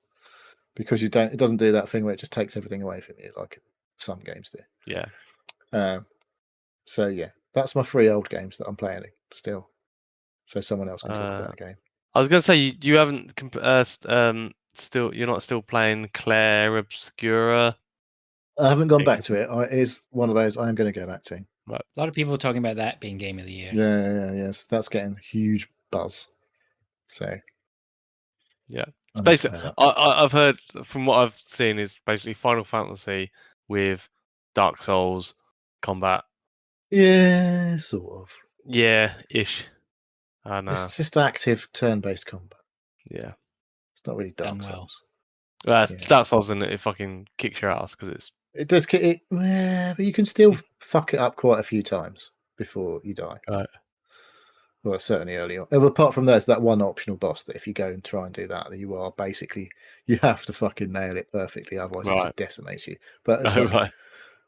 because it doesn't do that thing where it just takes everything away from you like some games do. Yeah. So yeah, that's my 3 old games that I'm playing still. So someone else can talk about the game. I was gonna say you haven't you're not still playing Claire Obscura. I haven't gone back to it. It is one of those I am going to go back to. Right. A lot of people are talking about that being game of the year. Yes, that's getting huge buzz. So yeah, it's basically I've heard from what I've seen is basically Final Fantasy with Dark Souls combat. Yeah, sort of. Yeah, ish. I know. It's just active turn-based combat. Yeah. It's not really Dark Done well. Souls. Well, Yeah. Dark Souls, and it fucking kicks your ass because it's. It does. But you can still fuck it up quite a few times before you die. Right. Well, certainly early on. Apart from there's that one optional boss that if you go and try and do that, you are basically you have to fucking nail it perfectly, otherwise it Right. just decimates you. But it's Oh, like, right.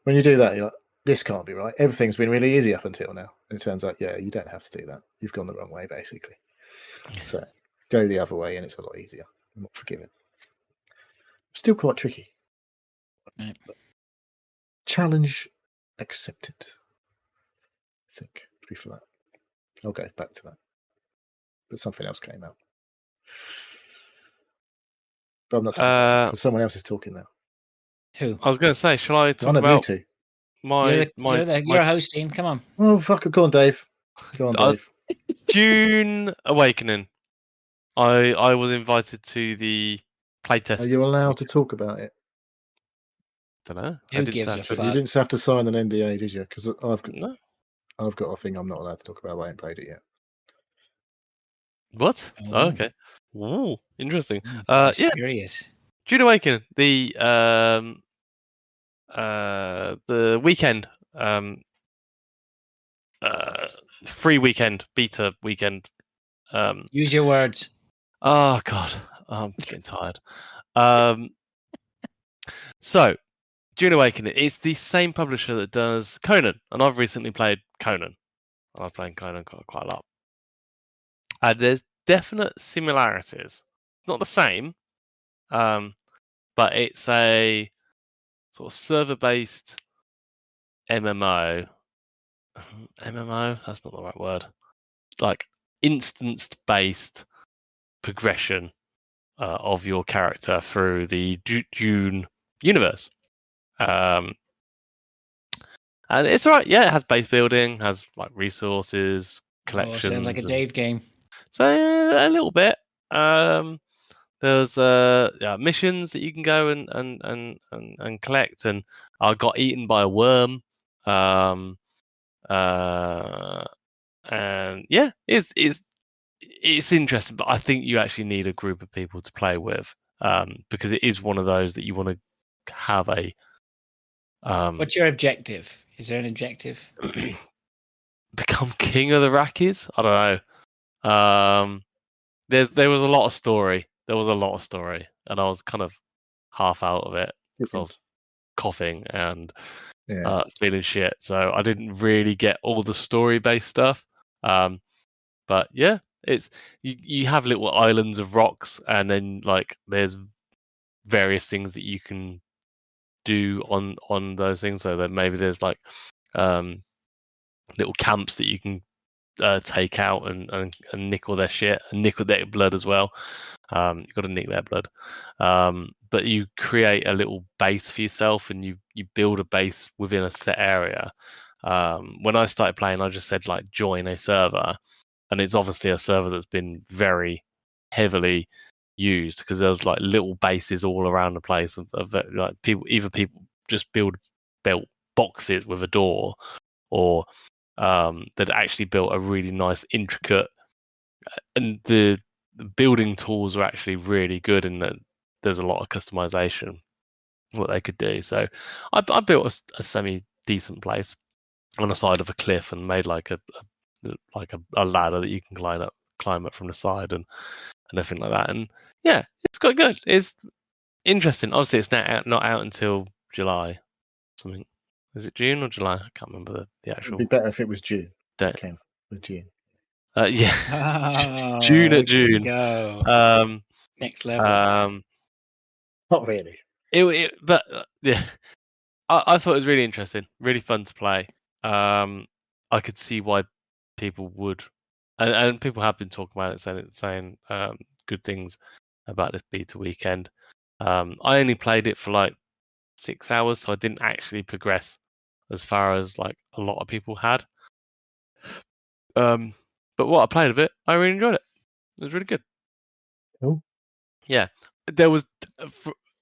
when you do that, you're like, this can't be right. Everything's been really easy up until now, and it turns out, yeah, you don't have to do that. You've gone the wrong way, basically. So go the other way, and it's a lot easier. I'm not forgiving. Still quite tricky. Right. Challenge accepted. I think to be for that. I'll go back to that. But something else came out. But I'm not talking because someone else is talking now. Who? I was going to say, shall I talk One of you about two. You're hosting. Come on. Oh, fuck it. Go on, Dave. Go on, Dave. Dune Awakening? I was invited to the playtest. Are you allowed to talk about it? Don't know. Who I didn't gives say a I But could. you fuck? didn't have to sign an NDA, did you? Because No. I've got a thing I'm not allowed to talk about. I ain't played it yet. What? Oh. Oh, okay. Ooh, interesting. He's Yeah, serious. Dune Awakening, the weekend, free weekend, beta weekend. Use your words. Oh god, I'm getting tired. So Dune Awakening, it's the same publisher that does Conan, and I've recently played Conan. I've played Conan quite a lot. And there's definite similarities. It's not the same, but it's a sort of server-based MMO. MMO? That's not the right word. Like instance-based progression of your character through the Dune universe. And it's alright. Yeah, it has base building, has like resources, collections. Sounds like a Dave game. So a little bit. There's missions that you can go and collect, and I got eaten by a worm. And yeah, it's interesting, but I think you actually need a group of people to play with, because it is one of those that you want to have a. What's your objective? Is there an objective? Become king of the Rockies? I don't know. There was a lot of story. There was a lot of story, and I was kind of half out of it because I was coughing and feeling shit. So I didn't really get all the story-based stuff. But yeah, it's you have little islands of rocks, and then like there's various things that you can do on those things. So that maybe there's like little camps that you can take out and nickel their shit and nickel their blood as well. You've got to nick their blood. But you create a little base for yourself, and you build a base within a set area. When I started playing, I just said like join a server, and it's obviously a server that's been very heavily used because there's like little bases all around the place of like people just built boxes with a door, or that actually built a really nice intricate, and the building tools are actually really good, and that there's a lot of customization what they could do. So I built a semi decent place on the side of a cliff and made like a ladder that you can climb up from the side and everything like that. And yeah, it's quite good. It's interesting. Obviously, it's not out until July. Something. Is it June or July? I can't remember the It'd actual be better if it was June. date. It came with June. Yeah, Oh, June at there you June. go. Next level. Not really. But yeah, I thought it was really interesting, really fun to play. I could see why people would, and people have been talking about it, saying good things about this beta weekend. I only played it for like 6 hours, so I didn't actually progress as far as like a lot of people had. But what I played of it, I really enjoyed it. It was really good. Cool. Yeah, there was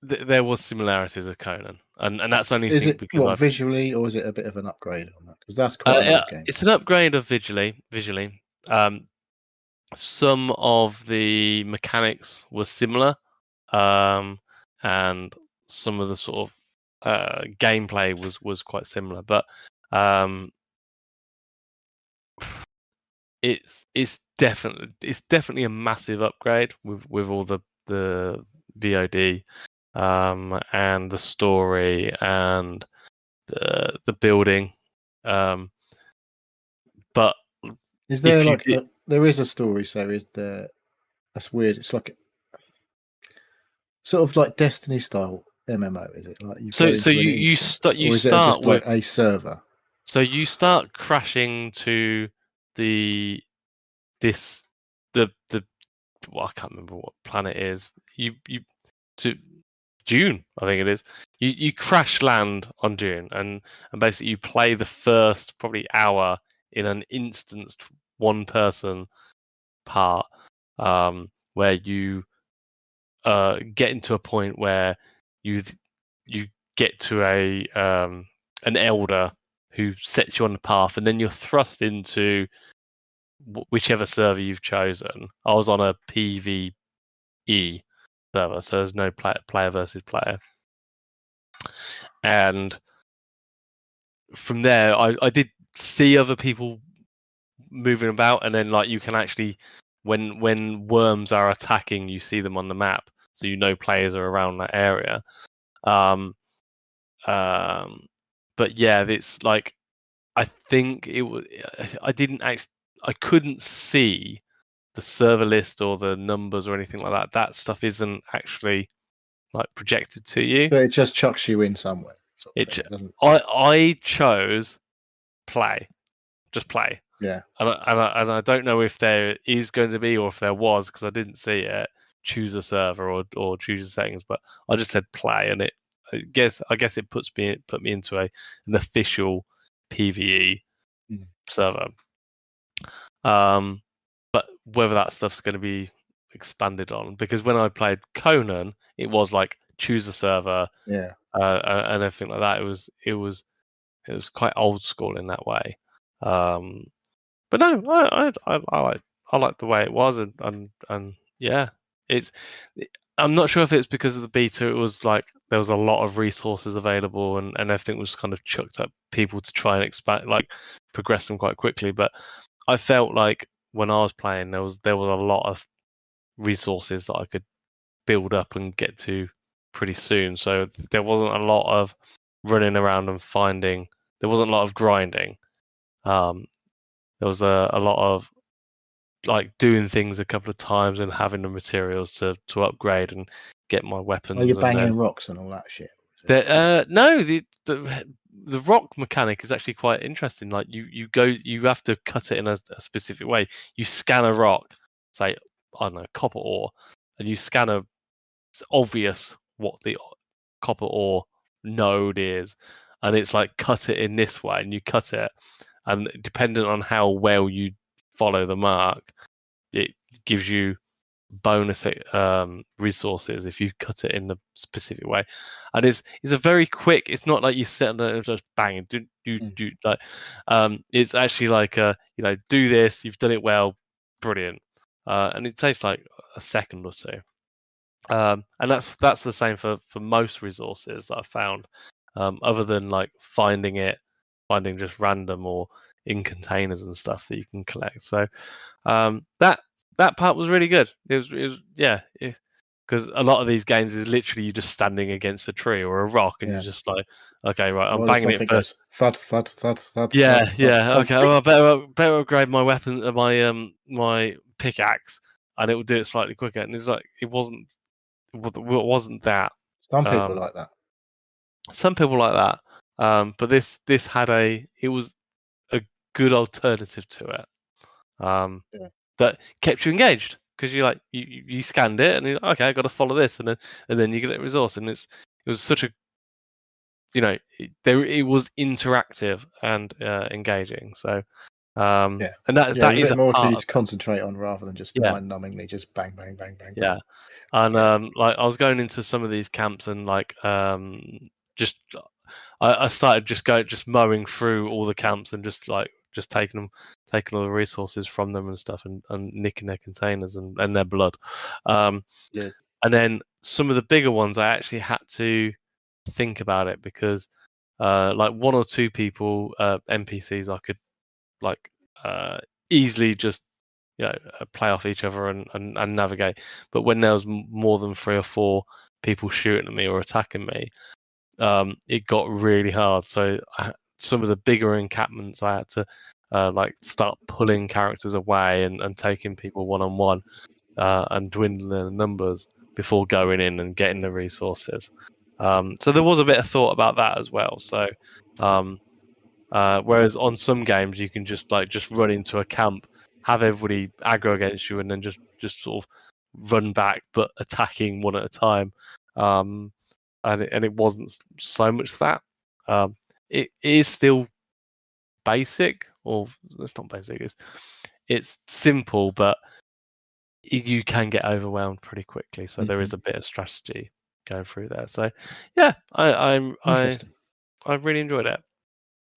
there was similarities of Conan, and that's only Is think it because what visually, or is it a bit of an upgrade on that? Because that's quite an yeah, old game. it's an upgrade of visually. Some of the mechanics were similar, and some of the sort of gameplay was quite similar, but it's definitely a massive upgrade with all the VOD, and the story and the building, but Is there if you like did, there is a story? So is there? That's weird. It's like sort of like Destiny style MMO. Is it like you go so into an you instance, you or is it start just like with a server? so you start crashing to the this the well, I can't remember what planet it is. You to Dune, I think it is. You crash land on Dune, and basically you play the first probably hour in an instanced one person part, where you get into a point where you get to a an elder who sets you on the path, and then you're thrust into whichever server you've chosen. I was on a PvE server, so there's no player versus player. And from there, I did see other people moving about, and then like you can actually, when worms are attacking, you see them on the map, so you know players are around that area. Um, but yeah, it's like I think it was. I couldn't see the server list or the numbers or anything like that. That stuff isn't actually like projected to you. So it just chucks you in somewhere. Sort of thing. It doesn't. I chose play, just play, Yeah. and I don't know if there is going to be or if there was because I didn't see it. Choose a server or choose your settings, but I just said play, and I guess it put me into an official PvE server. But whether that stuff's going to be expanded on, because when I played Conan, it was like choose a server, Yeah. and everything like that. It was quite old school in that way. But no, I like the way it was, and yeah, it's. I'm not sure if it's because of the beta. It was like there was a lot of resources available, and everything was kind of chucked at people to try and expand, like progress them quite quickly. But I felt like when I was playing, there was a lot of resources that I could build up and get to pretty soon. So there wasn't a lot of running around and finding. There wasn't a lot of grinding. There was a lot of like doing things a couple of times and having the materials to upgrade and get my Oh, weapons. you're And then banging rocks and all that shit. no, the rock mechanic is actually quite interesting. Like you have to cut it in a specific way. You scan a rock, say I don't know, copper ore, and you scan a. It's obvious what the copper ore node is, and it's like cut it in this way, and you cut it, and depending on how well you follow the mark, it gives you bonus resources if you cut it in a specific way. And it's a very quick. It's not like you sit there and just bang do like. It's actually like do this. You've done it well, brilliant, and it takes like a second or two. And that's the same for most resources that I've found, other than like finding just random or in containers and stuff that you can collect. So that part was really good. It was yeah, because a lot of these games is literally you just standing against a tree or a rock and Yeah. you're just like, okay, right, I'm Well, banging it something for. goes thud thud thud thud Yeah, thud. yeah, Thud. okay. Well, I better upgrade my weapon, my pickaxe, and it will do it slightly quicker. And it's like it wasn't that. Some people Um, like that. some people like that, but this had it was a good alternative to it, Yeah. that kept you engaged because you scanned it and you're like, okay, I got to follow this, and then you get a resource, and it was such a it was interactive and engaging. So Yeah. And that Yeah, that there's a is bit a more for part you of to concentrate on rather than just yeah. mind-numbingly just bang, bang, bang, bang. Yeah, and Yeah. like I was going into some of these camps and like just I started just mowing through all the camps and just taking all the resources from them and stuff and nicking their containers and their blood. Yeah. And then some of the bigger ones I actually had to think about it because like one or two people NPCs I could like easily just play off each other and navigate. But when there was more than 3 or 4 people shooting at me or attacking me, it got really hard. So some of the bigger encampments, I had to like start pulling characters away and taking people one-on-one and dwindling the numbers before going in and getting the resources. So there was a bit of thought about that as well. So whereas on some games you can just run into a camp, have everybody aggro against you, and then just sort of run back, but attacking one at a time. And it wasn't so much that. It is still basic, or it's not basic. It's simple, but you can get overwhelmed pretty quickly. So there is a bit of strategy going through there. So yeah, I Interesting. really enjoyed it.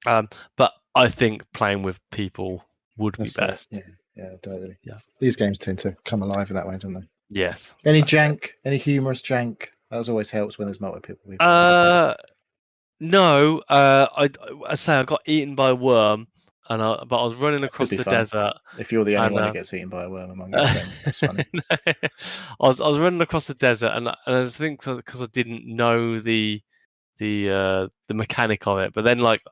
But I think playing with people would That's be fair. best. Yeah, totally. Yeah. These games tend to come alive in that way, don't they? Yes. Any exactly. jank? Any humorous jank? That always helps when there's multiple people. No. I say I got eaten by a worm, but I was running That could across be the funny. desert. If you're the only And one that gets eaten by a worm among your friends, that's funny. I was running across the desert, and I think because I didn't know the mechanic of it. But then like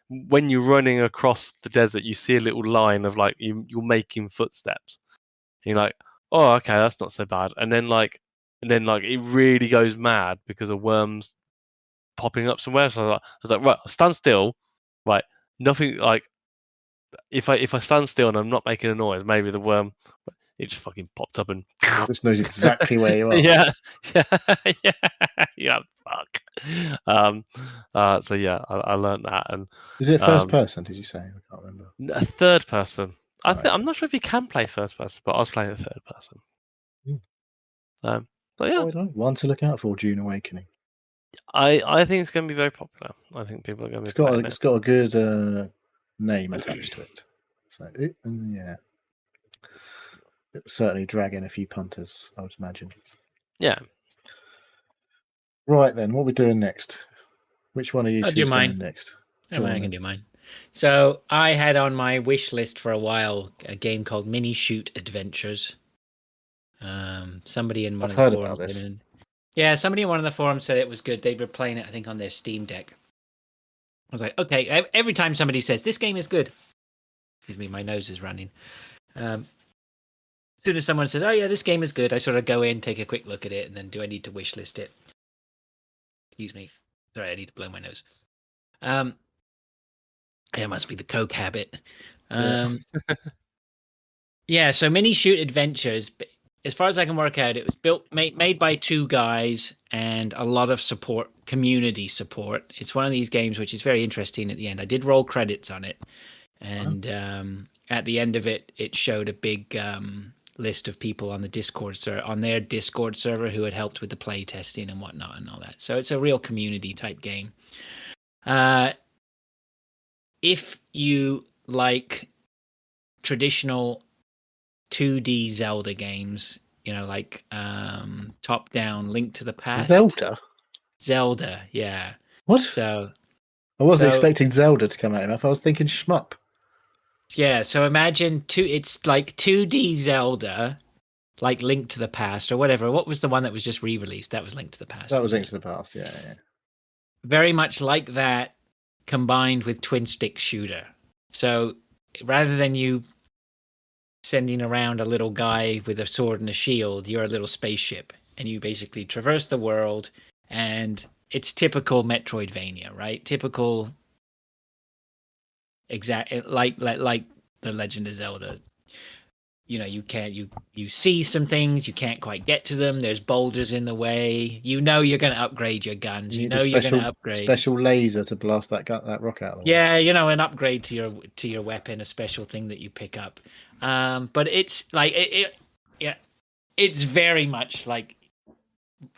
when you're running across the desert, you see a little line of like you're making footsteps. And you're like, oh, okay, that's not so bad. And then it really goes mad because a worm's popping up somewhere. So I was like, right, stand still. Right, nothing. Like if I stand still and I'm not making a noise, maybe the worm it just fucking popped up and Just knows exactly where you are. yeah, yeah, fuck. So yeah, I learned that, and Is it first person? Did you say? I can't remember. a third person. Right. I'm not sure if you can play first person, but I was playing a third person. But yeah, Oh, I don't know. One to look out for. Dune Awakening. I think it's going to be very popular. I think people are going to be playing it. It's got a good name attached to it. So yeah, it will certainly drag in a few punters, I would imagine. Yeah. Right then, what are we doing next? Which one of you I'll two do is going mine. next? I can do mine. So I had on my wish list for a while a game called Minishoot Adventures. Somebody in one I've of the heard forums. about this. Yeah, somebody in one of the forums said it was good. They were playing it, I think, on their Steam Deck. I was like, okay. Every time somebody says this game is good, excuse me, my nose is running. As soon as someone says, "Oh yeah, this game is good," I sort of go in, take a quick look at it, and then do I need to wish list it? Excuse me. Sorry, I need to blow my nose. It must be the Coke habit. Yeah, so Minishoot Adventures, as far as I can work out, it was made by 2 guys and a lot of support, community support. It's one of these games which is very interesting at the end. I did roll credits on it, and at the end of it, it showed a big list of people on the Discord on their Discord server who had helped with the play testing and whatnot and all that. So it's a real community type game. If you like traditional 2D Zelda games, like top-down Link to the Past. Zelda, yeah. What? So I wasn't expecting Zelda to come out of my mouth. I was thinking shmup. Yeah, so imagine it's like 2D Zelda, like Link to the Past or whatever. What was the one that was just re-released? That was Link to the Past. That was Link to the Past, yeah. Very much like that, combined with twin stick shooter. So rather than you sending around a little guy with a sword and a shield, you're a little spaceship, and you basically traverse the world, and it's typical Metroidvania, right? Typical, exact like the Legend of Zelda. you can't you see some things, you can't quite get to them. There's boulders in the way. You're going to upgrade your guns. You need You're going to upgrade. special laser to blast that rock out of the way. Yeah, an upgrade to your weapon, a special thing that you pick up. But it's like it's very much like,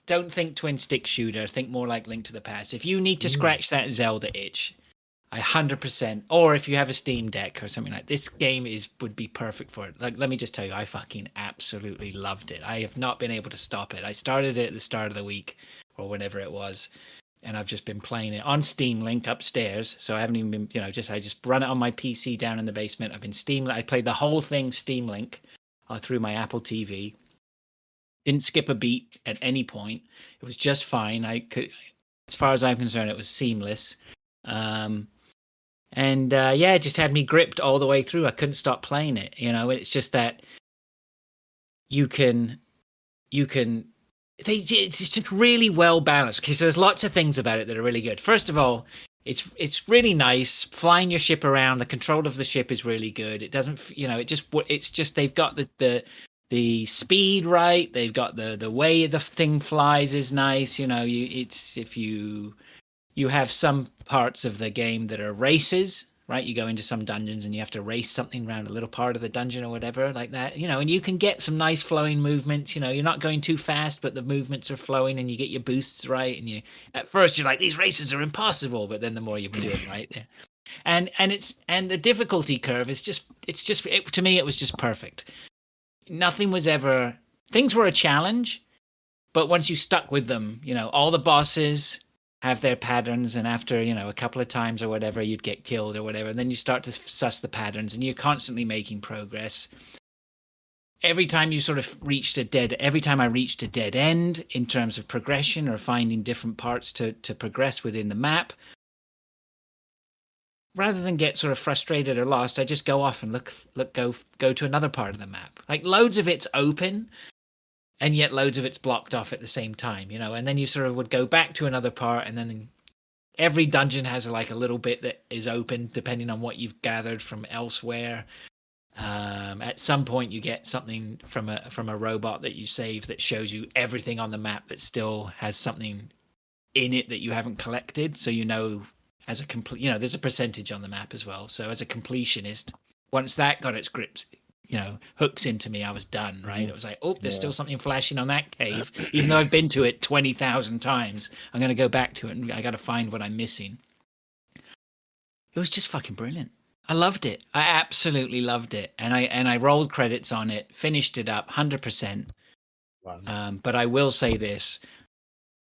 don't think twin stick shooter. Think more like Link to the Past. If you need to scratch that Zelda itch, 100%. Or if you have a Steam Deck or something like this, game would be perfect for it. Like, let me just tell you, I fucking absolutely loved it. I have not been able to stop it. I started it at the start of the week or whenever it was, and I've just been playing it on Steam Link upstairs. So I haven't even been, I just run it on my PC down in the basement. I played the whole thing Steam Link through my Apple TV. Didn't skip a beat at any point. It was just fine. As far as I'm concerned, it was seamless. It just had me gripped all the way through. I couldn't stop playing it. It's just that it's just really well balanced, because there's lots of things about it that are really good. First of all, it's really nice flying your ship around. The control of the ship is really good. It doesn't, it's just they've got the speed right. They've got the way the thing flies is nice. If you have some parts of the game that are races, right? You go into some dungeons and you have to race something around a little part of the dungeon or whatever like that, and you can get some nice flowing movements. You're not going too fast, but the movements are flowing and you get your boosts right. And at first you're like, these races are impossible, but then the more you do it right there. And the difficulty curve is to me, it was just perfect. Things were a challenge, but once you stuck with them, all the bosses have their patterns, and after a couple of times or whatever, you'd get killed or whatever, and then you start to suss the patterns, and you're constantly making progress. Every time I reached a dead end in terms of progression or finding different parts to progress within the map, rather than get sort of frustrated or lost, I just go off and go to another part of the map. Like, loads of it's open, and yet loads of it's blocked off at the same time, and then you sort of would go back to another part, and then every dungeon has like a little bit that is open depending on what you've gathered from elsewhere. At some point you get something from a robot that you save that shows you everything on the map that still has something in it that you haven't collected. So as a there's a percentage on the map as well. So as a completionist, once that got its grips, hooks into me, I was done, right? It was like, there's still something flashing on that cave. Even though I've been to it 20,000 times, I'm going to go back to it, and I got to find what I'm missing. It was just fucking brilliant. I loved it. I absolutely loved it. And I rolled credits on it, finished it up 100%. Wow. But I will say this.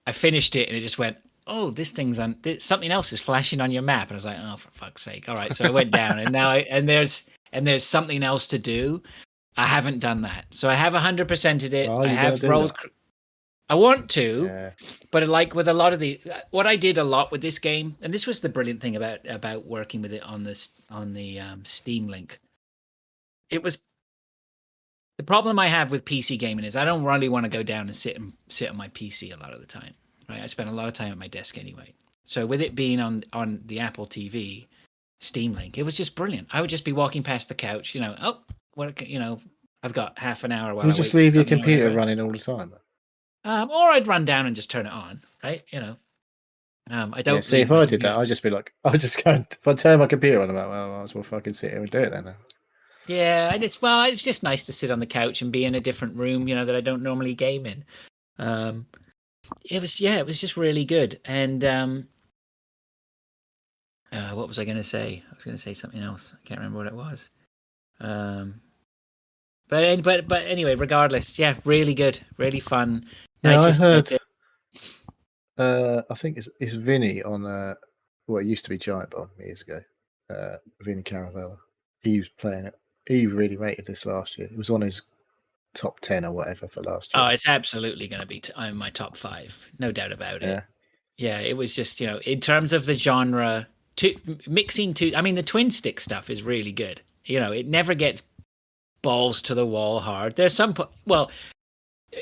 I finished it and it just went, this thing's something else is flashing on your map. And I was like, for fuck's sake. All right. So I went down, and there's something else to do. I haven't done that. So I have 100%ed it. I have rolled. I want to, but like with a lot of what I did a lot with this game, and this was the brilliant thing about working with it on the Steam Link. It was the problem I have with PC gaming is I don't really want to go down and sit on my PC a lot of the time. Right, I spend a lot of time at my desk anyway. So with it being on the Apple TV Steam Link, it was just brilliant. I would just be walking past the couch, I've got half an hour while you just leave your computer running all the time. Or I'd run down and just turn it on, right? I don't see if I did that, I'd just be like, if I turn my computer on, I'm like, well, I might as well fucking sit here and do it then. Yeah, it's just nice to sit on the couch and be in a different room, that I don't normally game in. It was just really good. And what was I going to say? I was going to say something else. I can't remember what it was. But anyway, regardless, really good, really fun. Nice. I heard. I think it's Vinny on it used to be Giant Bomb years ago. Vinny Caravella. He was playing it. He really rated this last year. It was on his top 10 or whatever for last year. Oh, it's absolutely going to be in my top 5, no doubt about it. Yeah, it was just in terms of the genre, mixing two. I mean, the twin stick stuff is really good. It never gets balls to the wall hard. There's some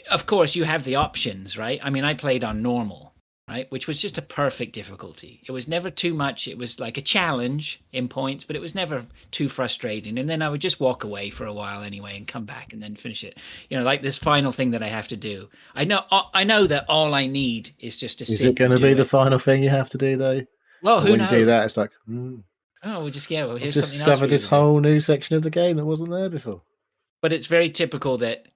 of course you have the options, right? I mean, I played on normal, right? right? Which was just a perfect difficulty. It was never too much. It was like a challenge in points, but it was never too frustrating. And then I would just walk away for a while anyway and come back and then finish it. You know, like this final thing that I have to do. I know that all I need is just to Is sit it going to and be do the it. final thing you have to do though? Well, Or who when knows? you do that, it's like, Oh, we'll just well, I've here's something else discovered for you this to do. whole new section of the game that wasn't there before. But it's very typical that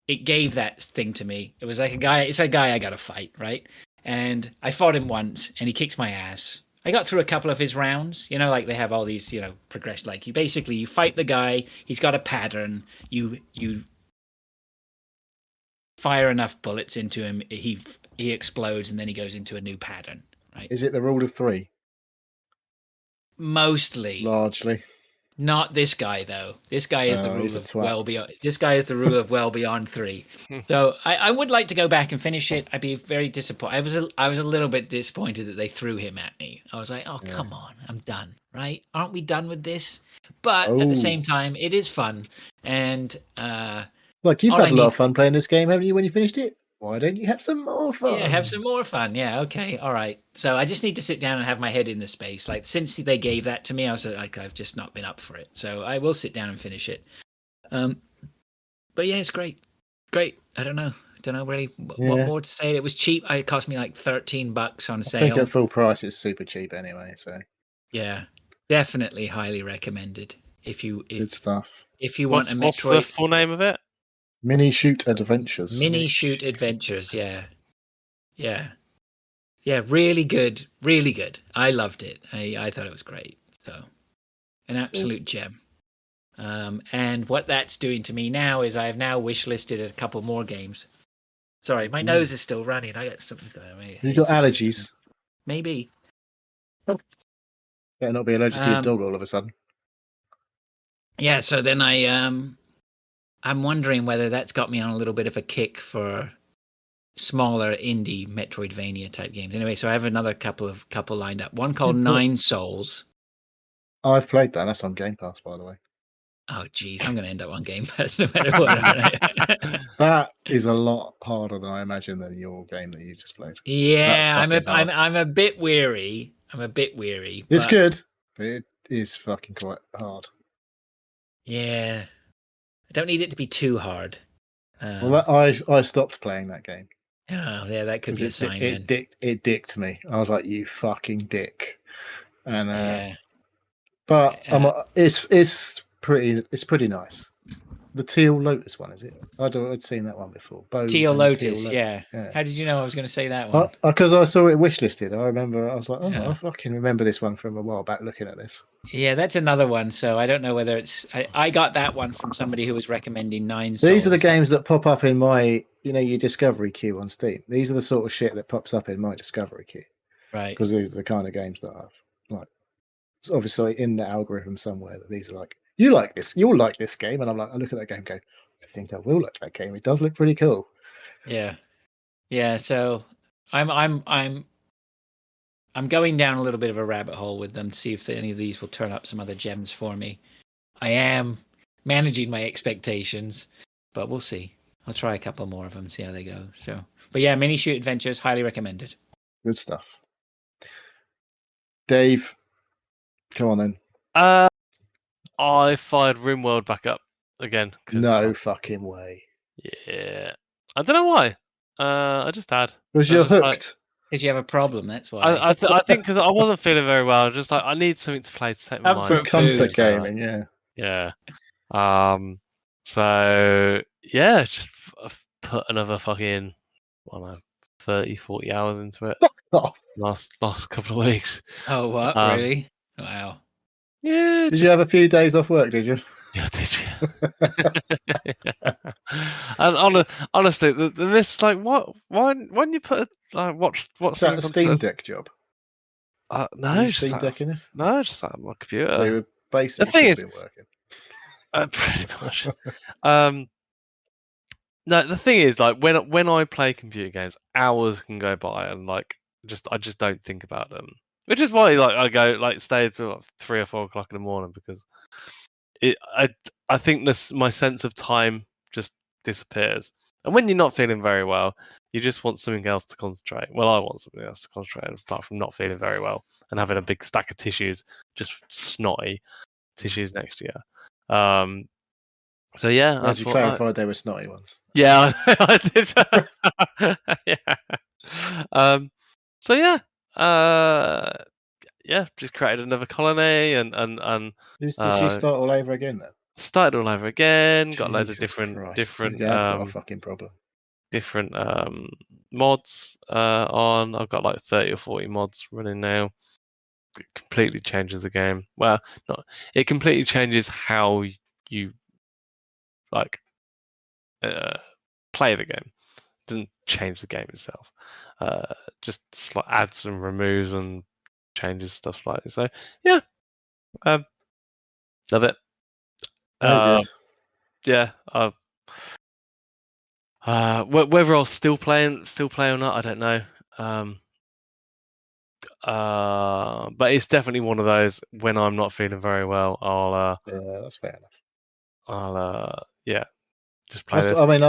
it gave that thing to me. It was like it's a guy I got to fight, right? And I fought him once and he kicked my ass. I got through a couple of his rounds, you know, like they have all these, you know, progression. Like you fight the guy, he's got a pattern, you fire enough bullets into him, he explodes and then he goes into a new pattern, right? Is it the rule of 3? Mostly. Largely. Not this guy though. This guy is the rule he's a of twat. well beyond. This guy is the rule of well beyond 3. So I would like to go back and finish it. I'd be very disappointed. I was a little bit disappointed that they threw him at me. I was like, oh come on, I'm done. Right? Aren't we done with this? But at the same time, it is fun. And Like you've had a lot of fun playing this game, haven't you? When you finished it, why don't you have some more fun? Yeah, have some more fun. Yeah, okay, all right. So I just need to sit down and have my head in the space. Like since they gave that to me, I was like, I've just not been up for it. So I will sit down and finish it. But yeah, it's great. I don't know really what more to say. It was cheap. It cost me like $13 on sale. I think at full price it's super cheap anyway. So yeah, definitely highly recommended. Good stuff. If you want a Metroid. What's the full name of it? Minishoot Adventures. Minishoot Adventures, yeah. Really good. I loved it. I thought it was great. So, an absolute gem. And what that's doing to me now is I have now wishlisted a couple more games. Sorry, my nose is still running. I got something going on. You got allergies? Maybe. Better not be allergic to your dog all of a sudden. Yeah, so then I'm wondering whether that's got me on a little bit of a kick for smaller indie Metroidvania type games. Anyway, so I have another couple lined up. One called Nine Souls. Oh, I've played that. That's on Game Pass, by the way. Oh, geez, I'm going to end up on Game Pass no matter what. That is a lot harder than I imagine than your game that you just played. Yeah, I'm a bit weary. It's good, but it is fucking quite hard. Yeah. I don't need it to be too hard. Well, I stopped playing that game. Oh, yeah, that could be a sign. It dicked me. I was like, "You fucking dick," and but it's pretty nice. The Teal Lotus one, is it? I'd seen that one before. Teal Lotus, yeah. How did you know I was going to say that one? Because I saw it wishlisted. I remember. I was like, I fucking remember this one from a while back. Looking at this. Yeah, that's another one. So I don't know whether it's. I got that one from somebody who was recommending Nine Souls. These are the games that pop up in my, your discovery queue on Steam. These are the sort of shit that pops up in my discovery queue. Right. Because these are the kind of games that I've like. It's obviously in the algorithm somewhere that these are like, you like this, you'll like this game, and I'm like, I look at that game and go, I think I will like that game. It does look pretty cool. Yeah. So I'm going down a little bit of a rabbit hole with them to see if any of these will turn up some other gems for me. I am managing my expectations, but we'll see. I'll try a couple more of them, see how they go. So, but yeah, Minishoot Adventures, highly recommended. Good stuff. Dave, come on then. I fired RimWorld back up again. No fucking way. Yeah, I don't know why. I just had. Because you're hooked. Because you have a problem, that's why. I think because I wasn't feeling very well. Just like I need something to play to take my mind. For comfort gaming, yeah. So yeah, just put another fucking 30, 40 hours into it. Last couple of weeks. Oh, what? Really? Wow. Yeah. Did you have a few days off work? Did you? Yeah, did you? And honestly, this like what? Why? When you put what's that a Steam Deck job? No, just Steam Deck in it. No, just sat on my computer. So you were basically the thing is, been working. Pretty much. No, the thing is, like when I play computer games, hours can go by, and like I just don't think about them. Which is why like I go stay until 3 or 4 o'clock in the morning, because I think my sense of time just disappears. And when you're not feeling very well, you just want something else to concentrate. Well, I want something else to concentrate on, apart from not feeling very well and having a big stack of tissues, just snotty tissues next to you. So yeah, Glad you clarified they were snotty ones. Yeah, I did. Yeah. So yeah, yeah, just created another colony and Did she start all over again then? started all over again. Got loads of Jesus Christ. different You have got a fucking problem. different mods on. I've got like 30 or 40 mods running now. It completely changes the game. Well, not it completely changes how you like play the game. It doesn't change the game itself. Just adds and removes and changes stuff slightly. So yeah, love it. Very good. Yeah. Whether I'll still play or not, I don't know. But it's definitely one of those when I'm not feeling very well, yeah, that's fair enough. I'll yeah, just play this. I mean,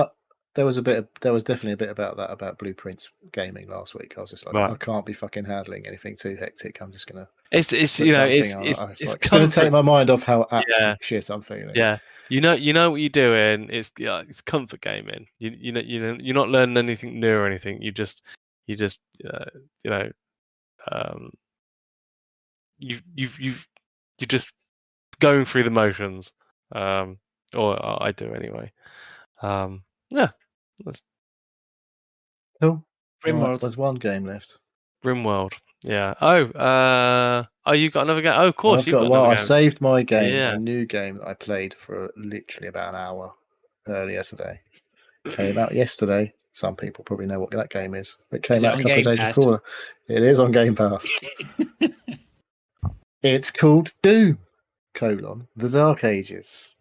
there was definitely a bit about that about Blueprints Gaming last week. I was just like, Right. I can't be fucking handling anything too hectic. I'm just gonna. It's it's gonna take my mind off how absolute shit I'm feeling. Yeah, you know what you're doing. It's comfort gaming. You know you're not learning anything new or anything. You just you're just going through the motions. Or I do anyway. Yeah. Cool. RimWorld. Right, there's one game left. RimWorld. Yeah. Oh, you got another game? Oh, of course, you've got another game. I saved my game, Yes. a new game that I played for literally about an hour earlier today. Came out yesterday. Some people probably know what that game is. It came out a couple of days before. It is on Game Pass. It's called Doom: The Dark Ages.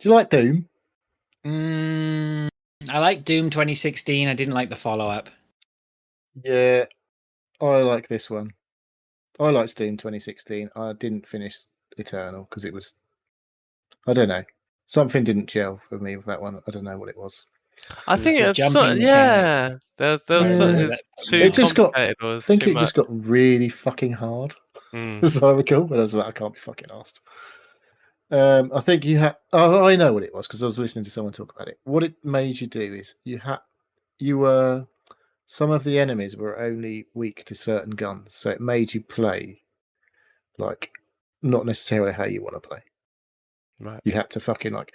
Do you like Doom? I like Doom 2016. I didn't like the follow-up. Yeah, I like this one. I liked Doom 2016. I didn't finish Eternal because it was, I don't know, something didn't gel for me with that one. I don't know what it was. I think it's jumping yeah. There was it just got. I think it just got really fucking hard. As I recall, but I was like, I can't be fucking asked. I think you had. Oh, I know what it was because I was listening to someone talk about it. What it made you do is you were. Some of the enemies were only weak to certain guns, so it made you play like not necessarily how you want to play. Right. You had to fucking like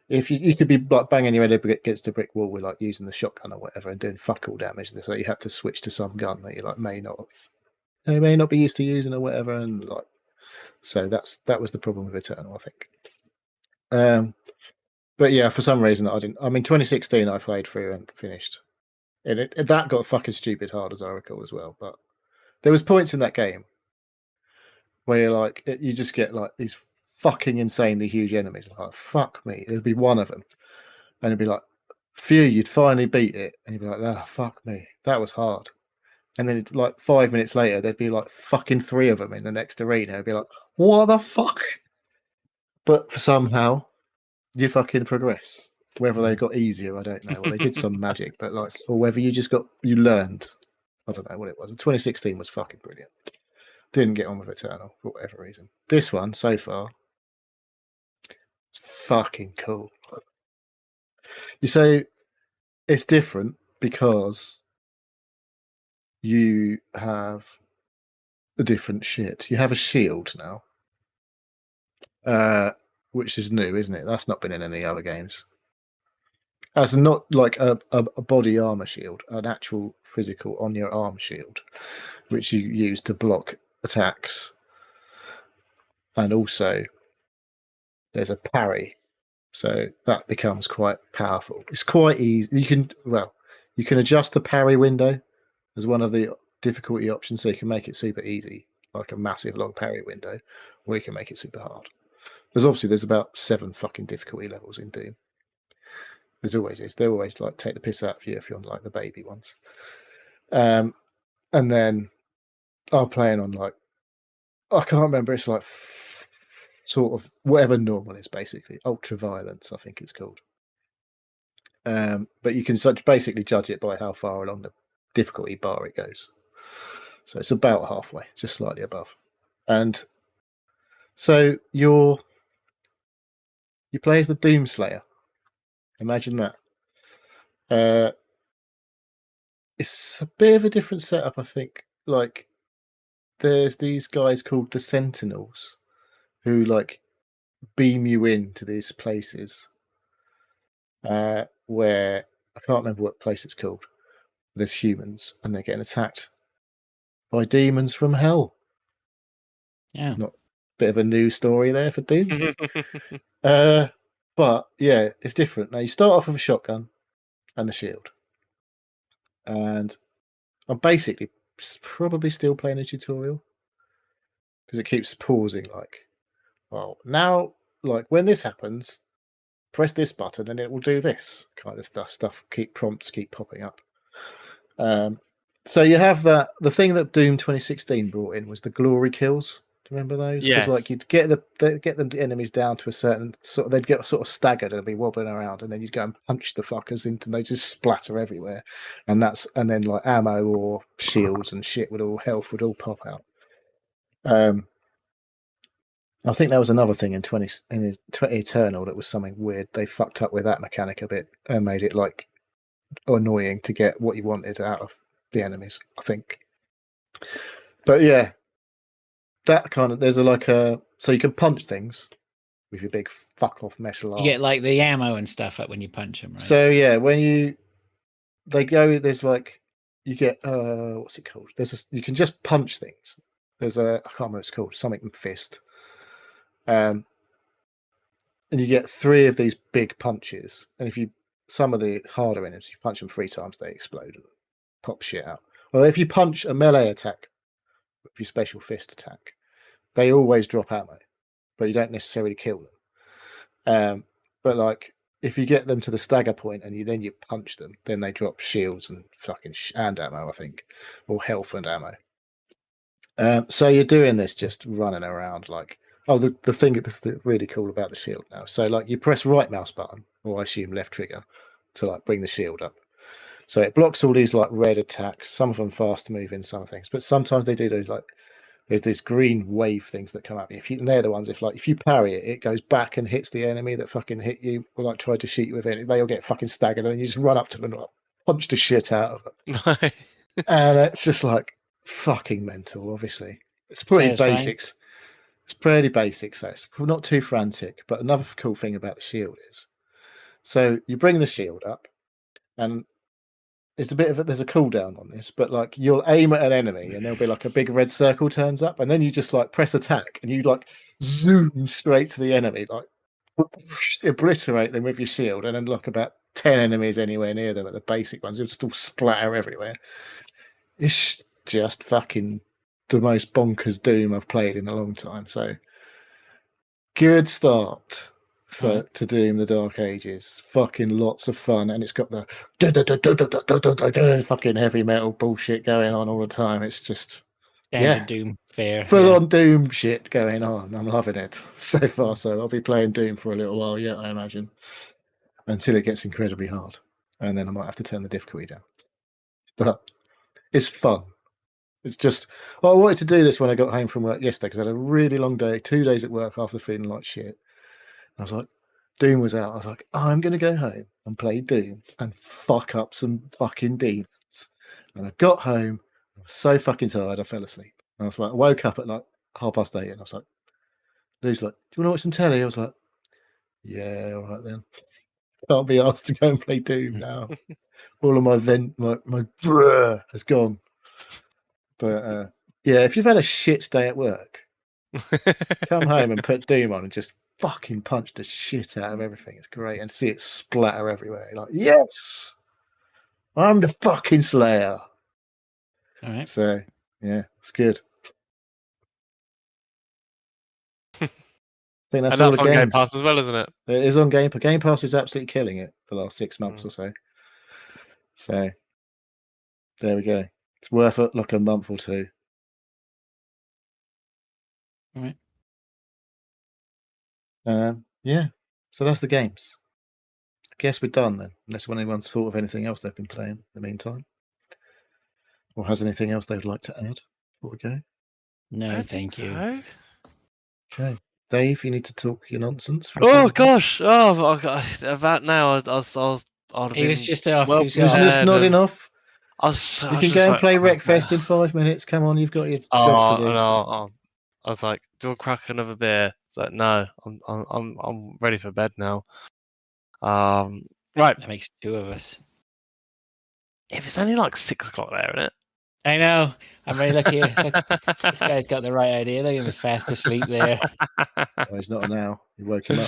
if you could be like banging your head against a brick wall with like using the shotgun or whatever and doing fuck all damage. So you had to switch to some gun that you like may not be used to using or whatever, and like so that was the problem with Eternal, I think. But yeah, for some reason I didn't. I mean, 2016 I played through and finished. And that got fucking stupid hard, as I recall, as well. But there was points in that game where you're like, you just get like these fucking insanely huge enemies. Like, fuck me, it'd be one of them, and it'd be like, phew, you'd finally beat it, and you'd be like, oh fuck me, that was hard. And then like 5 minutes later, there'd be like fucking 3 of them in the next arena. It'd be like, what the fuck? But somehow you fucking progress. Whether they got easier, I don't know. Well, they did some magic, but like, or whether you learned. I don't know what it was. 2016 was fucking brilliant. Didn't get on with Eternal for whatever reason. This one so far, fucking cool. You say it's different because you have a different shit. You have a shield now, which is new, isn't it? That's not been in any other games. As not like a body armor shield, an actual physical on your arm shield, which you use to block attacks. And also, there's a parry, so that becomes quite powerful. It's quite easy. You can adjust the parry window as one of the difficulty options, so you can make it super easy, like a massive long parry window, or you can make it super hard. There's about 7 fucking difficulty levels in Doom. There's always is. They always like take the piss out of you if you're on like the baby ones. And then I'm playing on like I can't remember. It's like sort of whatever normal is basically ultra violence. I think it's called. But you can basically judge it by how far along the difficulty bar it goes. So it's about halfway, just slightly above. And so you play as the Doomslayer. Imagine that. It's a bit of a different setup, I think. Like, there's these guys called the Sentinels who like beam you into these places where I can't remember what place it's called. There's humans and they're getting attacked by demons from hell. Yeah. Not bit of a new story there for Doom. But yeah, it's different. Now you start off with a shotgun and the shield. And I'm basically probably still playing a tutorial because it keeps pausing like, well, now, like when this happens, press this button and it will do this kind of stuff. Prompts keep popping up. So you have that. The thing that Doom 2016 brought in was the glory kills. Do you remember those? Because like you'd get the enemies down to a certain sort of, they'd get sort of staggered and be wobbling around, and then you'd go and punch the fuckers into, and they just splatter everywhere, and then like ammo or shields and shit health would all pop out. I think there was another thing in Eternal that was something weird. They fucked up with that mechanic a bit and made it like annoying to get what you wanted out of the enemies, I think. But yeah, that kind of so you can punch things with your big fuck off metal arm. You get like the ammo and stuff up when you punch them, right? So yeah, there's like you get what's it called? You can just punch things. I can't remember what it's called, something fist. And you get 3 of these big punches, and some of the harder enemies, you punch them 3 times, they explode and pop shit out. Well, if you punch a melee attack with your special fist attack, they always drop ammo, but you don't necessarily kill them. But like if you get them to the stagger point and you punch them, then they drop shields and fucking and ammo, I think, or health and ammo. So you're doing this just running around like. Oh, the thing that's really cool about the shield now. So like you press right mouse button, or I assume left trigger, to like bring the shield up. So it blocks all these like red attacks. Some of them fast moving, some things, but sometimes they do those like there's these green wave things that come up. And they're the ones if you parry it, it goes back and hits the enemy that fucking hit you or like tried to shoot you with it. They all get fucking staggered, and you just run up to them and like, punch the shit out of them. And it's just like fucking mental. Obviously, it's pretty basics. It's pretty basic, so it's not too frantic. But another cool thing about the shield is, so you bring the shield up, and it's there's a cooldown on this, but like you'll aim at an enemy, and there'll be like a big red circle turns up, and then you just like press attack, and you like zoom straight to the enemy, like obliterate them with your shield, and then like about 10 enemies anywhere near them at the basic ones, you'll just all splatter everywhere. It's just fucking the most bonkers Doom I've played in a long time. So good start to Doom the Dark Ages. Fucking lots of fun, and it's got the fucking heavy metal bullshit going on all the time. It's just standard Doom fare. Full on Doom shit going on. I'm loving it so far. So I'll be playing Doom for a little while yet, I imagine, until it gets incredibly hard, and then I might have to turn the difficulty down. But it's fun. It's just, I wanted to do this when I got home from work yesterday because I had a really long day, 2 days at work after feeling like shit. I was like, Doom was out. I was like, I'm going to go home and play Doom and fuck up some fucking demons. And I got home, I was so fucking tired, I fell asleep. And I was like, I woke up at like 8:30 and I was like, Lou's like, do you want to watch some telly? I was like, yeah, all right then. Can't be asked to go and play Doom now. All of my my brr has gone. But yeah, if you've had a shit day at work, come home and put Doom on and just fucking punch the shit out of everything. It's great, and see it splatter everywhere. You're like, yes, I'm the fucking Slayer. All right. So yeah, it's good. I think that's and all that's the on games. Game Pass as well, isn't it? It is on Game Pass. Game Pass is absolutely killing it the last 6 months or so. So there we go. It's worth it, like a month or two. All right. Yeah. So that's the games. guess we're done then, unless anyone's thought of anything else they've been playing in the meantime, or has anything else they would like to add before we go. No, I thank think you. so. Okay, Dave, you need to talk your nonsense. For a Oh few minutes. gosh! Oh, about now. I'd have He was been just off. well He was Isn't off. this prepared not and enough? I was You just can go and like, play oh, Wreckfest in 5 minutes. Come on, you've got your jobs to do. I was like, do I crack another beer? It's like, no, I'm ready for bed now. Right. That makes 2 of us. If it's only like 6 o'clock there, isn't it? I know. I'm really lucky. Look, this guy's got the right idea. They're going to be fast asleep there. Oh, he's not now. You woke him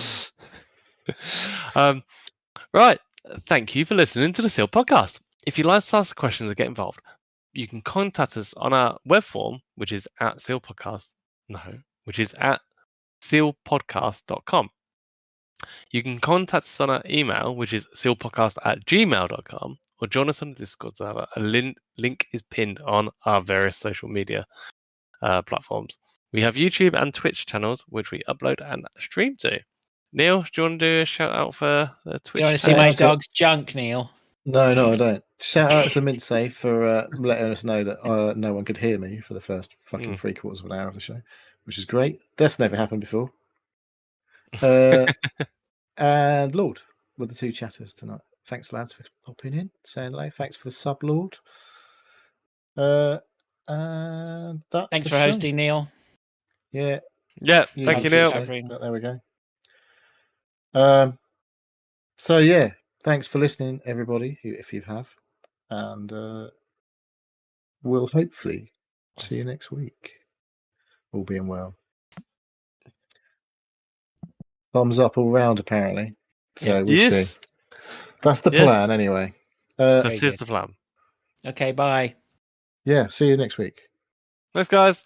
up. Right. Thank you for listening to the Seal Podcast. If you'd like to ask questions or get involved, you can contact us on our web form, which is at sealpodcast.com. You can contact us on our email, which is sealpodcast@gmail.com, or join us on the Discord server. A link is pinned on our various social media platforms. We have YouTube and Twitch channels, which we upload and stream to. Neil, do you want to do a shout out for the Twitch You want to see channel? my out to- dog's junk, Neil? No, I don't. Shout out to Mint Safe for letting us know that no one could hear me for the first fucking 3/4 of an hour of the show, which is great. That's never happened before. And Lord were the 2 chatters tonight. Thanks, lads, for popping in, saying hello. Thanks for the sub, Lord. And that's Thanks the for show. hosting, Neil. Yeah. Thank you, Neil. But there we go. So yeah, thanks for listening, everybody, if you have, and we'll hopefully see you next week, all being well. Thumbs up all round, apparently. So we'll see. That's the plan, anyway. That is the plan. Okay, bye. Yeah, see you next week. Thanks, guys.